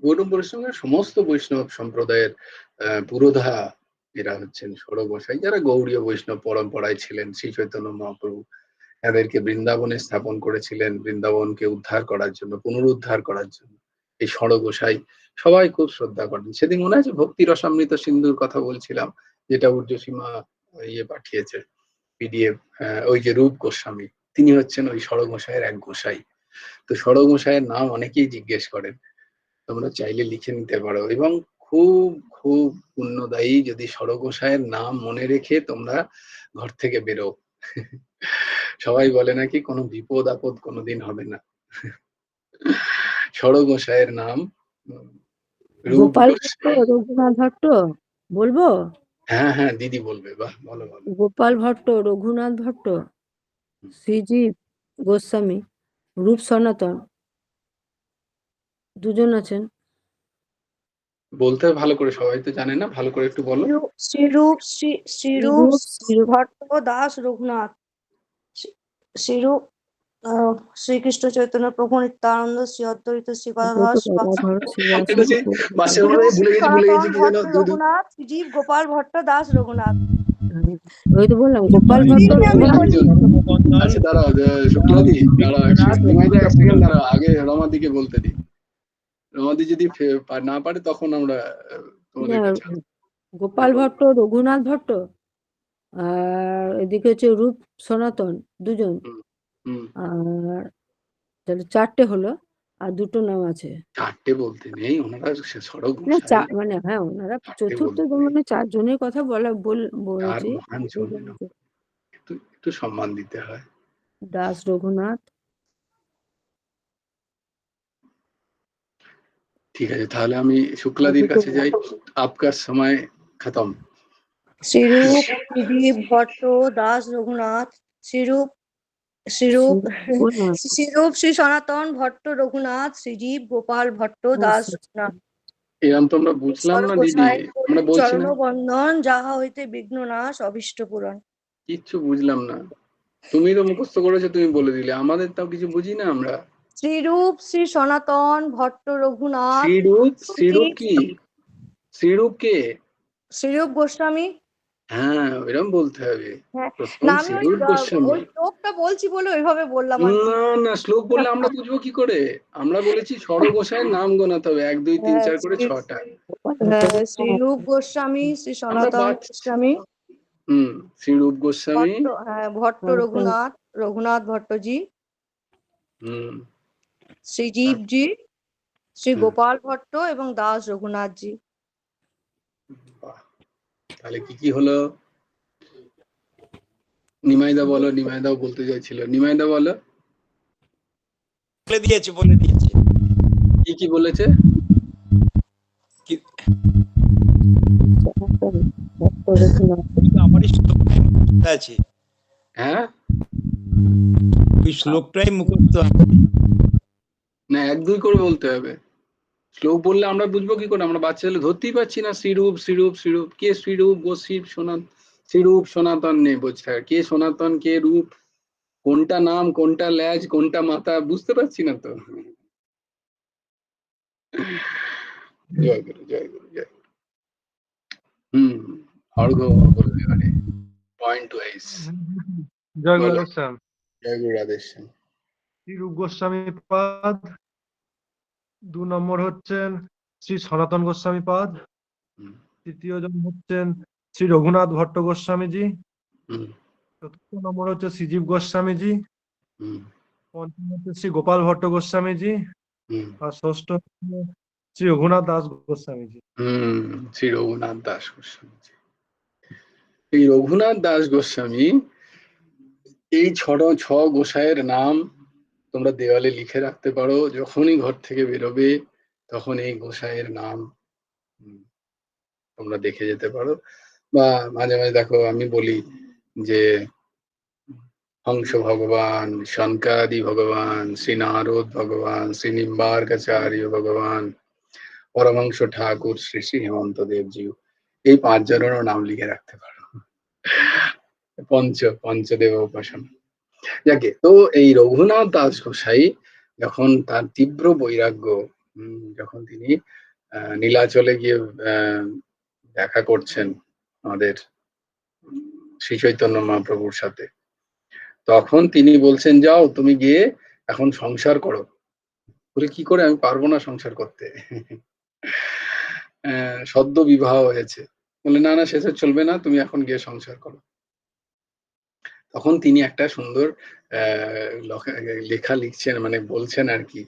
গৌড় বৈষ্ণবের সমস্ত বৈষ্ণব সম্প্রদায়ের পুরোধা এরা হচ্ছেন ষড়গোসাই, যারা গৌড়ীয় বৈষ্ণব পরম্পরায় ছিলেন। শ্রী চৈতন্য মহাপ্রভু এদেরকে বৃন্দাবনে স্থাপন করেছিলেন, বৃন্দাবনকে উদ্ধার করার জন্য, পুনরুদ্ধার করার জন্য। এই ষড়গোসাই সবাই খুব শ্রদ্ধা করেন। সেদিন মনে আছে ভক্তি রসামৃত সিন্ধুর কথা বলছিলাম, যেটা ঊর্ধ্বসীমা পাঠিয়েছে পিডিএফ, ওই যে রূপ গোস্বামী, তিনি হচ্ছেন ওই ষড়গোসাইয়ের এক গোসাই। তো ষড়গোসাইয়ের নাম অনেকেই জিজ্ঞেস করেন, তোমরা চাইলে লিখে নিতে পারো। এবং খুব খুব পুণ্যদায়ী, যদি ষড়গোসাইয়ের নাম মনে রেখে তোমরা ঘর থেকে বেরো। সবাই বলে নাকি কোনো বিপদ আপদ কোনোদিন হবে না। ষড়গোসাইয়ের নাম রূপ গোপাল ভট্ট, গোস্বামী। রঘুনাথ ভট্ট বলবো? হ্যাঁ হ্যাঁ দিদি বলবে, বাহ, বলো বলো। গোপাল ভট্ট, রঘুনাথ ভট্ট, শ্রীজীব গোস্বামী, রূপ সনাতন, দুজন আছেন। বলতে হবে ভালো করে, সবাই তো জানে না, ভালো করে একটু বলো। শ্রীরূপ শ্রীরূপ শ্রীরূপ ভট্ট দাস রঘুনাথ। শ্রীরূপ শ্রীকৃষ্ণ চৈতন্য প্রভু নিত্যানন্দ শ্রী অদ্বৈত শ্রী গদাধর গদাধর শ্রীবাস এটা সেই বাসের মধ্যে ভুলে গেছি কি যেন ভট্ট রঘুনাথ শ্রীজীব গোপাল ভট্ট দাস রঘুনাথ। ওই তো বললাম গোপাল ভট্ট রঘুনাথ। আচ্ছা দাঁড়াও, শুক্লাদি দাঁড়াও এক সেকেন্ড, নিমাইদা এক সেকেন্ড দাঁড়াও, আগে রমাদিকে বলতে দিই। রমাদি যদি না পারে তখন আমরা তোমাদের কাছে আসবো। গোপাল ভট্ট, রঘুনাথ ভট্ট, আর এদিকে হচ্ছে রূপ সনাতন, দুজন। হুম, আর তাহলে 4টে হলো, আর 2টো নাম আছে। 4টে বলতে নেই, ওনারা সড়ক না গোসাই, মানে হ্যাঁ, ওনারা 4টে চতুর্থ, বলতে মানে 4 জনের কথা আর বলেছি। মহান জনের নাম একটু সম্মান দিতে হয়। দাস রঘুনাথ। ঠিক আছে, তাহলে আমি শুক্লাদির কাছে যাই। আপনার সময় খতম। শ্রীরূপ শ্রীজীব ভট্ট দাস রঘুনাথ। শ্রীরূপ শ্রীরূপ শ্রীরূপ শ্রী সনাতন ভট্ট রঘুনাথ শ্রীজীব গোপাল ভট্ট দাস রঘুনাথ। এরকম তোমরা বুঝলাম না দিদি, আমরা বলছি চরণ না, বন্ধন যাহা হইতে বিঘ্ন নাশ অভীষ্ট পূরণ। কিচ্ছু বুঝলাম না। তুমি তো মুখস্থ করেছো, তুমি বলে দিলে, আমাদের তাও কিছু বুঝি না আমরা। শ্রীরূপ শ্রী সনাতন ভট্ট রঘুনাথ। শ্রীরূপ কি? শ্রীরূপ কে? শ্রীরূপ গোস্বামী। হ্যাঁ, এরকম বলতে হবে। হ্যাঁ, প্রথম না আমি শ্রীরূপ গোস্বামী। ওই শ্লোকটা বলছি বলে ওইভাবে বললাম আর কি। না না, শ্লোক বললে আমরা বুঝবো কি করে? আমরা বলেছি ষড় গোসাইয়ের নাম গোনাতে হবে, 1 2 3 4 করে 6টা। শ্রীরূপ গোস্বামী শ্রী আমরা সনাতন গোস্বামী শ্রীরূপ গোস্বামী, ভট্ট রঘুনাথ রঘুনাথ ভট্টজি, শ্রীজীবজি, শ্রী গোপাল ভট্ট এবং দাস রঘুনাথজি। তাহলে কি কি হলো? নিমাইদা বলো, নিমাইদাও বলতে চাইছিল, নিমাইদা বলো। বলে দিয়েছে কি কি বলেছে? আমারই শ্লোকটাই আছে, হ্যাঁ ওই শ্লোকটাই মুখস্থ। না, 1 2 করে বলতে হবে। শ্লোক বললে আমরা বুঝবো কি করে? আমরা বাচ্চা ছেলে ধরতেই পারছি না। শ্রীরূপ শ্রীরূপ শ্রীরূপ, কে শ্রীরূপ? গোশিব শ্রীরূপ সনাতন নেই বুঝতে, কে সনাতন কে রূপ, কোনটা নাম কোনটা ল্যাজ কোনটা মাথা বুঝতে পারছি না তো। জয় গুরু জয় গুরু জয় গুরু। অর্ঘ বলবে মানে পয়েন্ট ওয়াইজ। জয় গুরু রাধেশ্যাম। জয় গুরু রাধেশ্যাম। শ্রীরূপ গোস্বামী পাদ, 2 নম্বর হচ্ছেন শ্রী সনাতন গোস্বামী পাদ, তৃতীয় জন হচ্ছেন শ্রী রঘুনাথ ভট্ট গোস্বামীজি, 4র্থ নম্বর হচ্ছে শ্রীজীব গোস্বামীজি, 5ম হচ্ছে শ্রী গোপাল ভট্ট গোস্বামীজি, আর 6ষ্ঠ হচ্ছে শ্রী রঘুনাথ দাস গোস্বামীজি। শ্রী রঘুনাথ দাস গোস্বামীজি। এই রঘুনাথ দাস গোস্বামী, এই 6 গোসাইয়ের নাম তোমরা দেওয়ালে লিখে রাখতে পারো। যখনই ঘর থেকে বেরোবে তখন এই গোসাইয়ের নাম তোমরা দেখে যেতে পারো। বা মাঝে মাঝে দেখো, আমি বলি যে হংস ভগবান, শনকাদি ভগবান, শ্রী নারদ ভগবান, শ্রী নিম্বার্কাচার্য ভগবান, পরমহংস ঠাকুর শ্রী শ্রী হেমন্ত দেবজি, এই 5 জনেরও নাম লিখে রাখতে পারো। পঞ্চদেব উপাসনা। যাকে তো এই রঘুনাথ দাস গোসাই যখন তার তীব্র বৈরাগ্য, যখন তিনি নীলাচলে গিয়ে দেখা করছেন আমাদের শ্রী চৈতন্য মহাপ্রভুর সাথে, তখন তিনি বলছেন যাও তুমি গিয়ে এখন সংসার করো। বলে কি করে? আমি পারবো না সংসার করতে। সদ্য বিবাহ হয়েছে। বলে না না, সেসব চলবে না, তুমি এখন গিয়ে সংসার করো। তখন তিনি একটা সুন্দর লেখা লিখছেন, মানে বলছেন আর কি,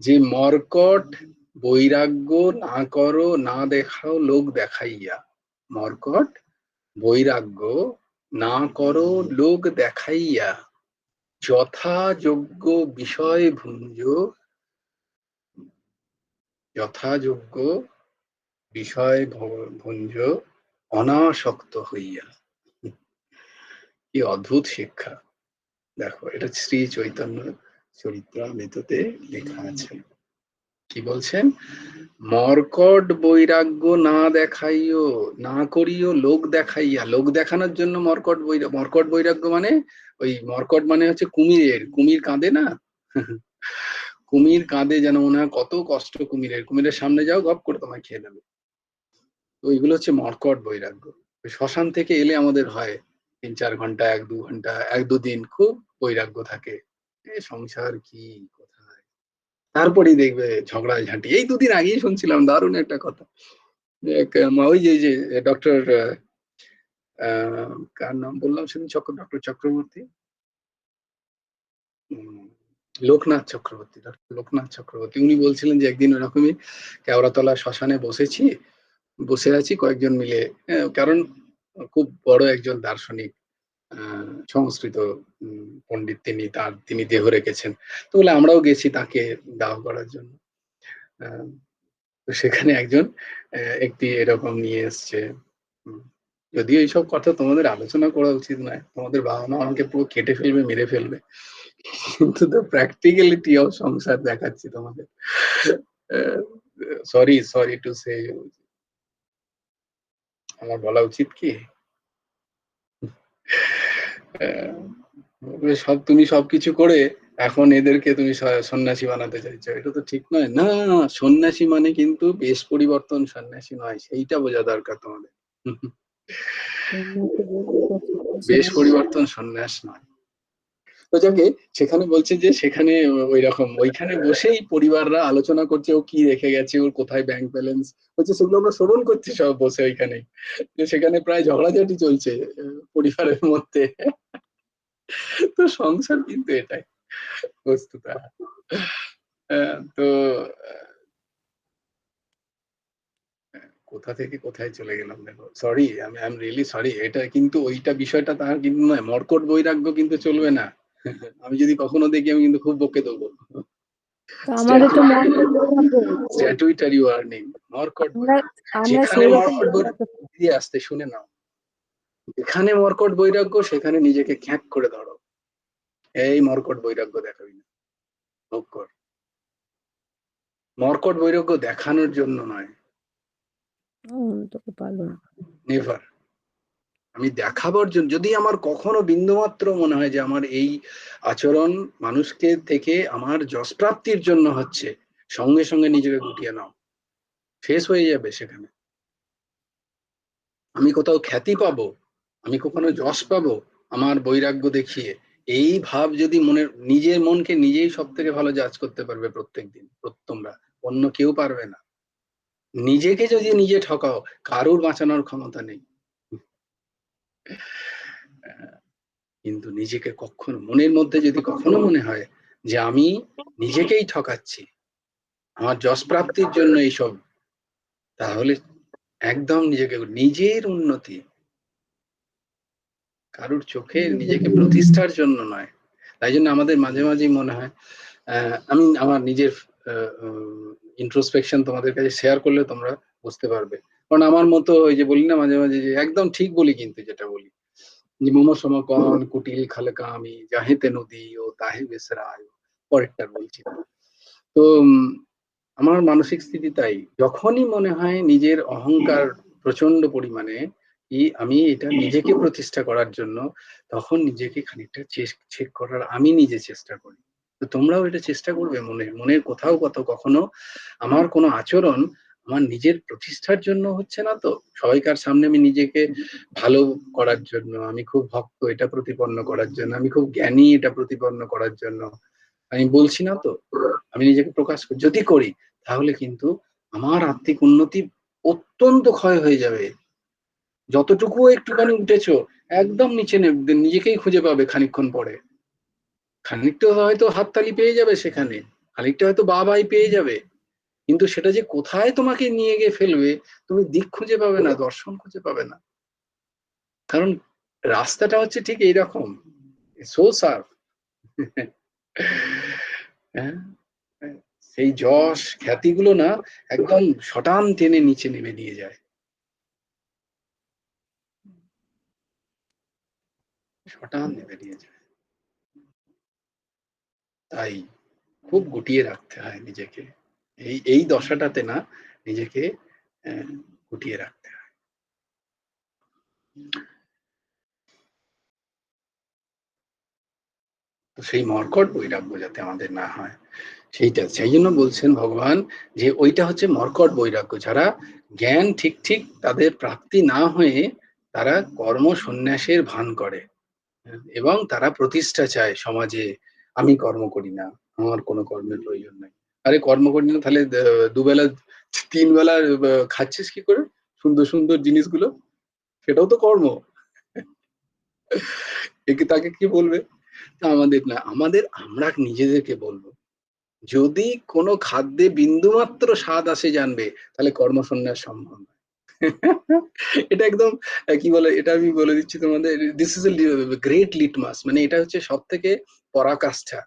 যে মর্কট বৈরাগ্য না করো না দেখাও লোক দেখাইয়া, মর্কট বৈরাগ্য না করো লোক দেখাইয়া, যথাযোগ্য বিষয় ভুঞ্জ, যথাযোগ্য বিষয় ভুঞ্জ অনাসক্ত হইয়া। কি অদ্ভুত শিক্ষা! দেখো, এটা শ্রী চৈতন্য চরিত্রামৃততে লেখা আছে। কি বলছেন? মর্কট বৈরাগ্য না দেখাইও, না করিও লোক দেখাইয়া। লোক দেখানোর জন্য মর্কট বৈরাগ্য মানে ওই মর্কট মানে হচ্ছে কুমির কাঁদে না? কুমির কাঁদে যেন মনে হয় কত কষ্ট কুমিরের সামনে যাও গপ করে তোমায় খেয়ে নেবে। তো ওইগুলো হচ্ছে মর্কট বৈরাগ্য। শ্মশান থেকে এলে আমাদের হয় ৩-৪ ঘন্টা, ১-২ ঘন্টা, ১-২ দিন খুব বৈরাগ্য থাকে। সংসার কি কোথায়, তারপরেই দেখবে ঝগড়াঝাঁটি। এই ২ দিন আগেই শুনছিলাম দারুণ একটা কথা। ওই যে ডক্টর কার নাম বললাম সেদিন, ডক্টর চক্রবর্তী, লোকনাথ চক্রবর্তী, ডক্টর লোকনাথ চক্রবর্তী, উনি বলছিলেন যে একদিন ওরকমই কেওড়াতলা শ্মশানে বসে আছি কয়েকজন মিলে, কারণ খুব বড় একজন দার্শনিক, সংস্কৃত পণ্ডিত, তিনি দেহ রেখেছেন। তো বলে আমরাও গেছি তাকে দাহ করার জন্য। তো সেখানে একজন একটি এরকম নিয়ে এসছে। যদিও এইসব কথা তোমাদের আলোচনা করা উচিত নয়, তোমাদের বাবা মা আমাকে পুরো কেটে ফেলবে, মেরে ফেলবে, কিন্তু তো প্র্যাকটিক্যালিটি অফ সংসার দেখাচ্ছি তোমাদের। সরি টু সে, আমার বলা উচিত কি? তুমি সবকিছু করে এখন এদেরকে তুমি সন্ন্যাসী বানাতে চাইছো, এটা তো ঠিক নয়। না, সন্ন্যাসী মানে কিন্তু বেশ পরিবর্তন সন্ন্যাসী নয়, সেইটা বোঝা দরকার তোমাদের। বেশ পরিবর্তন সন্ন্যাস নয়। তো যাকে সেখানে বলছে যে সেখানে ওইখানে বসেই পরিবাররা আলোচনা করছে ও কি রেখে গেছে, ওর কোথায় ব্যাংক ব্যালেন্স হচ্ছে, সেগুলো আমরা শ্রবণ করছি সব বসে ওইখানে। সেখানে প্রায় ঝগড়াঝাটি চলছে পরিবারের মধ্যে। তো সংসার কিন্তু এটাই বস্তুতা। তো কোথা থেকে কোথায় চলে গেলাম দেখো, sorry, I am really sorry. এটা কিন্তু ওইটা বিষয়টা তার কিন্তু নয়, মর্কট বৈরাগ্য কিন্তু চলবে না। আমি যদি কখনো দেখি আমি কিন্তু খুব বকে দেবো। আমাদের তো মর্কট বৈরাগ্য, স্ট্যাটুইটারি ওয়ার্নিং, মর্কট আমরা যেখানে সেই রকম মর্কট বৈরাগ্য দিয়ে আসতে শুনে নাও, যেখানে মর্কট বৈরাগ্য সেখানে নিজেকে খ্যাঁক করে ধরো, এই মর্কট বৈরাগ্য দেখাবি না, ভোগ কর। মর্কট বৈরাগ্য দেখানোর জন্য নয়, তোকে পারবো না। নেভার। আমি দেখাবার জন্য, যদি আমার কখনো বিন্দুমাত্র মনে হয় যে আমার এই আচরণ মানুষকে থেকে আমার যশপ্রাপ্তির জন্য হচ্ছে, সঙ্গে সঙ্গে নিজেকে গুটিয়ে নাও, শেষ হয়ে যাবে সেখানে। আমি কোথাও খ্যাতি পাবো, আমি কখনো যশ পাবো আমার বৈরাগ্য দেখিয়ে, এই ভাব যদি নিজের মনকে নিজেই সব থেকে ভালো জাজ করতে পারবে প্রত্যেকদিন, তোমরা, অন্য কেউ পারবে না। নিজেকে যদি নিজে ঠকাও, কারুর বাঁচানোর ক্ষমতা নেই। কিন্তু নিজেকে কখনো মনের মধ্যে যদি কখনো মনে হয় যে আমি নিজেকেই ঠকাচ্ছি আমার যশ প্রাপ্তির জন্য এইসব, তাহলে একদম নিজের উন্নতি, কারুর চোখে নিজেকে প্রতিষ্ঠার জন্য নয়। তাই জন্য আমাদের মাঝে মাঝেই মনে হয়, আমি আমার নিজের ইন্ট্রোস্পেকশন তোমাদের কাছে শেয়ার করলে তোমরা বুঝতে পারবে। কারণ আমার মতো ওই যে বলি না মাঝে মাঝে, যে একদম ঠিক বলি কিন্তু যেটা বলি, যে মোমো সমকন কুটিল খালকা আমি যাহেতে নদী ও তাহে বেসরায়, পরেরটা বলছি। তো আমার মানসিক স্থিতি তাই, যখনই মনে হয় নিজের অহংকার প্রচন্ড পরিমাণে, কি আমি এটা নিজেকে প্রতিষ্ঠা করার জন্য, তখন নিজেকে খানিকটা চেক করার আমি নিজে চেষ্টা করি। তো তোমরাও এটা চেষ্টা করবে, মনের কোথাও কখনো আমার কোনো আচরণ আমার নিজের প্রতিষ্ঠার জন্য হচ্ছে না তো, সবাইকার সামনে আমি নিজেকে ভালো করার জন্য, আমি খুব ভক্ত এটা প্রতিপন্ন করার জন্য, আমি খুব জ্ঞানী এটা প্রতিপন্ন করার জন্য আমি বলছি না তো, আমি নিজেকে প্রকাশ যদি করি, তাহলে কিন্তু আমার আত্মিক উন্নতি অত্যন্ত ক্ষয় হয়ে যাবে। যতটুকু একটুখানি উঠেছো, একদম নিচে নিজেকেই খুঁজে পাবে খানিকক্ষণ পরে। খানিকটা হয়তো হাততালি পেয়ে যাবে সেখানে, খানিকটা হয়তো বাবাই পেয়ে যাবে, কিন্তু সেটা যে কোথায় তোমাকে নিয়ে গিয়ে ফেলবে, তুমি দিক খুঁজে পাবে না, দর্শন খুঁজে পাবে না। কারণ রাস্তাটা হচ্ছে ঠিক এইরকম, সো সার্ফ। হ্যাঁ, সেই যশ খ্যাতিগুলো না একদম শটান টেনে নিচে নেমে দিয়ে যায়, শটান নেমে দিয়ে যায়। তাই খুব গুটিয়ে রাখতে হয় নিজেকে। এই দশাটাতে না নিজেকে গুটিয়ে রাখতে হয়। তো সেই মর্কট বৈরাগ্য যাতে আমাদের না হয় সেই জন্য বলছেন ভগবান যে ওইটা হচ্ছে মর্কট বৈরাগ্য, যারা জ্ঞান ঠিক ঠিক তাদের প্রাপ্তি না হয়ে তারা কর্ম সন্ন্যাসের ভান করে এবং তারা প্রতিষ্ঠা চায় সমাজে, আমি কর্ম করি না, আমার কোনো কর্মের প্রয়োজন নাই। আরে কর্ম করি না তাহলে দুবেলা তিন বেলা খাচ্ছিস কি করে সুন্দর সুন্দর জিনিসগুলো, সেটাও তো কর্ম। একে তাকে কি বলবে? আমাদের না, আমরা নিজেদেরকে বলবো, যদি কোনো খাদ্যে বিন্দুমাত্র স্বাদ আসে জানবে, তাহলে কর্মসন্ন্যাস সম্ভব নয়। এটা একদম কি বলে, এটা আমি বলে দিচ্ছি তোমাদের, this is a great litmus, মানে এটা হচ্ছে সব থেকে পরাকাষ্ঠা।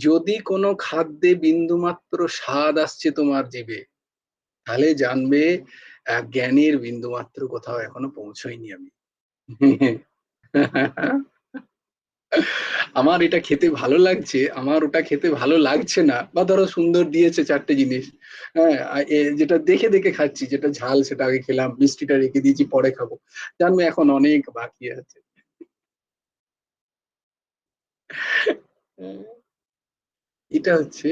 যদি কোনো খাদ্যে বিন্দুমাত্র স্বাদ আসছে তোমার জিভে, তাহলে জানবে জ্ঞানের বিন্দুমাত্র কোথাও এখনো পৌঁছয়নি আমি। আমার এটা খেতে ভালো লাগছে, আমার ওটা খেতে ভালো লাগছে না, বা ধরো সুন্দর দিয়েছে চারটে জিনিস, হ্যাঁ, যেটা দেখে দেখে খাচ্ছি, যেটা ঝাল সেটা আগে খেলাম, মিষ্টিটা রেখে দিয়েছি পরে খাবো, জানবে এখন অনেক বাকি আছে। এটা হচ্ছে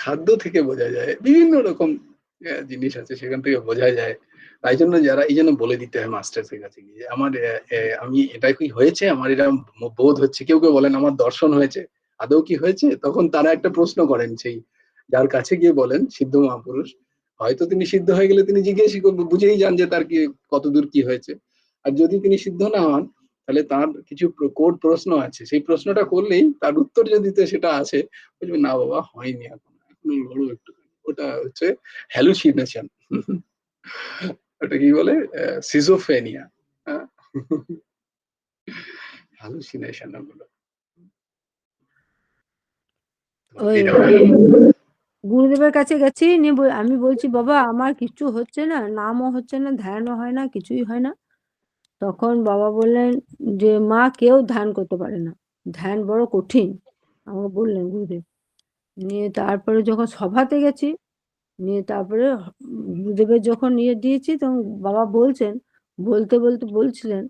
খাদ্য থেকে বোঝা যায়, বিভিন্ন রকম জিনিস আছে সেখান থেকে বোঝা যায়। তাই জন্য যারা, এই জন্য বলে দিতে হয় মাস্টার্সের কাছে গিয়ে, আমার আমি এটা কি হয়েছে, আমার এটা বোধ হচ্ছে, কেউ কেউ বলেন আমার দর্শন হয়েছে, আদৌ কি হয়েছে? তখন তারা একটা প্রশ্ন করেন, সেই যার কাছে গিয়ে বলেন, সিদ্ধ মহাপুরুষ, হয়তো তিনি সিদ্ধ হয়ে গেলে তিনি জিজ্ঞেস বুঝেই যান যে তার কি কতদূর কি হয়েছে। আর যদি তিনি সিদ্ধ না হন, তাহলে তার কিছু কোড প্রশ্ন আছে, সেই প্রশ্নটা করলেই তার উত্তর যদি সেটা আছে, বলবে না বাবা হয়নি এখন, বড় একটু, ওটা হচ্ছে হ্যালুসিনেশন। ওটা কি বলে, সিজোফ্রেনিয়া, হ্যালুসিনেশন ওগুলো। ওই গুরুদেবের কাছে গেছি, নিয়ে আমি বলছি বাবা আমার কিছু হচ্ছে না, নামও হচ্ছে না, ধ্যানও হয় না, কিছুই হয় না। তখন বাবা বললেন যে মা কেউ ধ্যান করতে পারে না, ধ্যান বড় কঠিন, আমাকে বললেন গুরুদেব। নিয়ে তারপরে যখন সভাতে গেছি, নিয়ে তারপরে গুরুদেবের যখন নিয়ে দিয়েছি, তখন বাবা বলছেন, বলতে বলতে বলছিলেন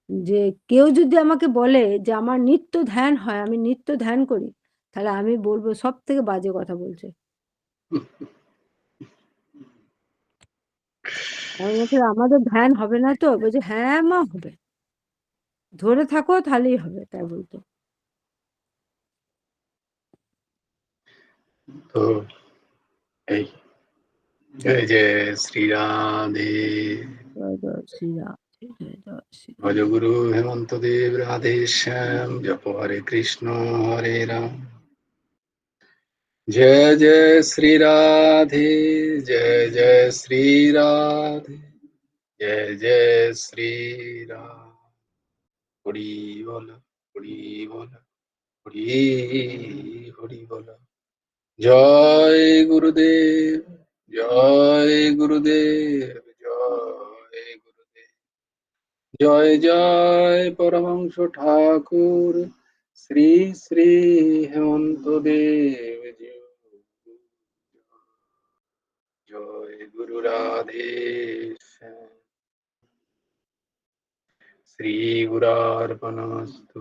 যে কেউ যদি আমাকে বলে যে আমার নিত্য ধ্যান হয়, আমি নিত্য ধ্যান করি, তাহলে আমি বলবো সব থেকে বাজে কথা বলছে। আমি বলছি আমাদের ধ্যান হবে না তো? বলছে হ্যাঁ মা হবে, ধরে থাকো তাহলেই হবে, তাই বলতো। তো এই জয় জয় শ্রীরাধে, জয় জয় শ্রীরাম, জয় জয় শ্রী ভজ গুরু হেমন্ত দেব রাধে শ্যাম, জপ হরে কৃষ্ণ হরে রাম, जय जय श्री राधे, जय जय श्री राधे, जय जय श्री राम। हरि बोल, हरि बोल, हरि हरि बोल। जय गुरुदेव, जय गुरुदेव, जय गुरुदेव। जय जय परमहंस ठाकुर श्री श्री हेमंत देव जी। जय गुरु राधे श्याम। श्री गुरार्पणमस्तु,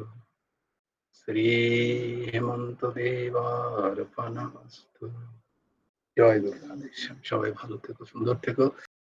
श्री হেমন্ত দেবার্পণমস্তু। জয় গুরু রাধে শ্যাম। সবাই ভালো থেকো, সুন্দর থেকো।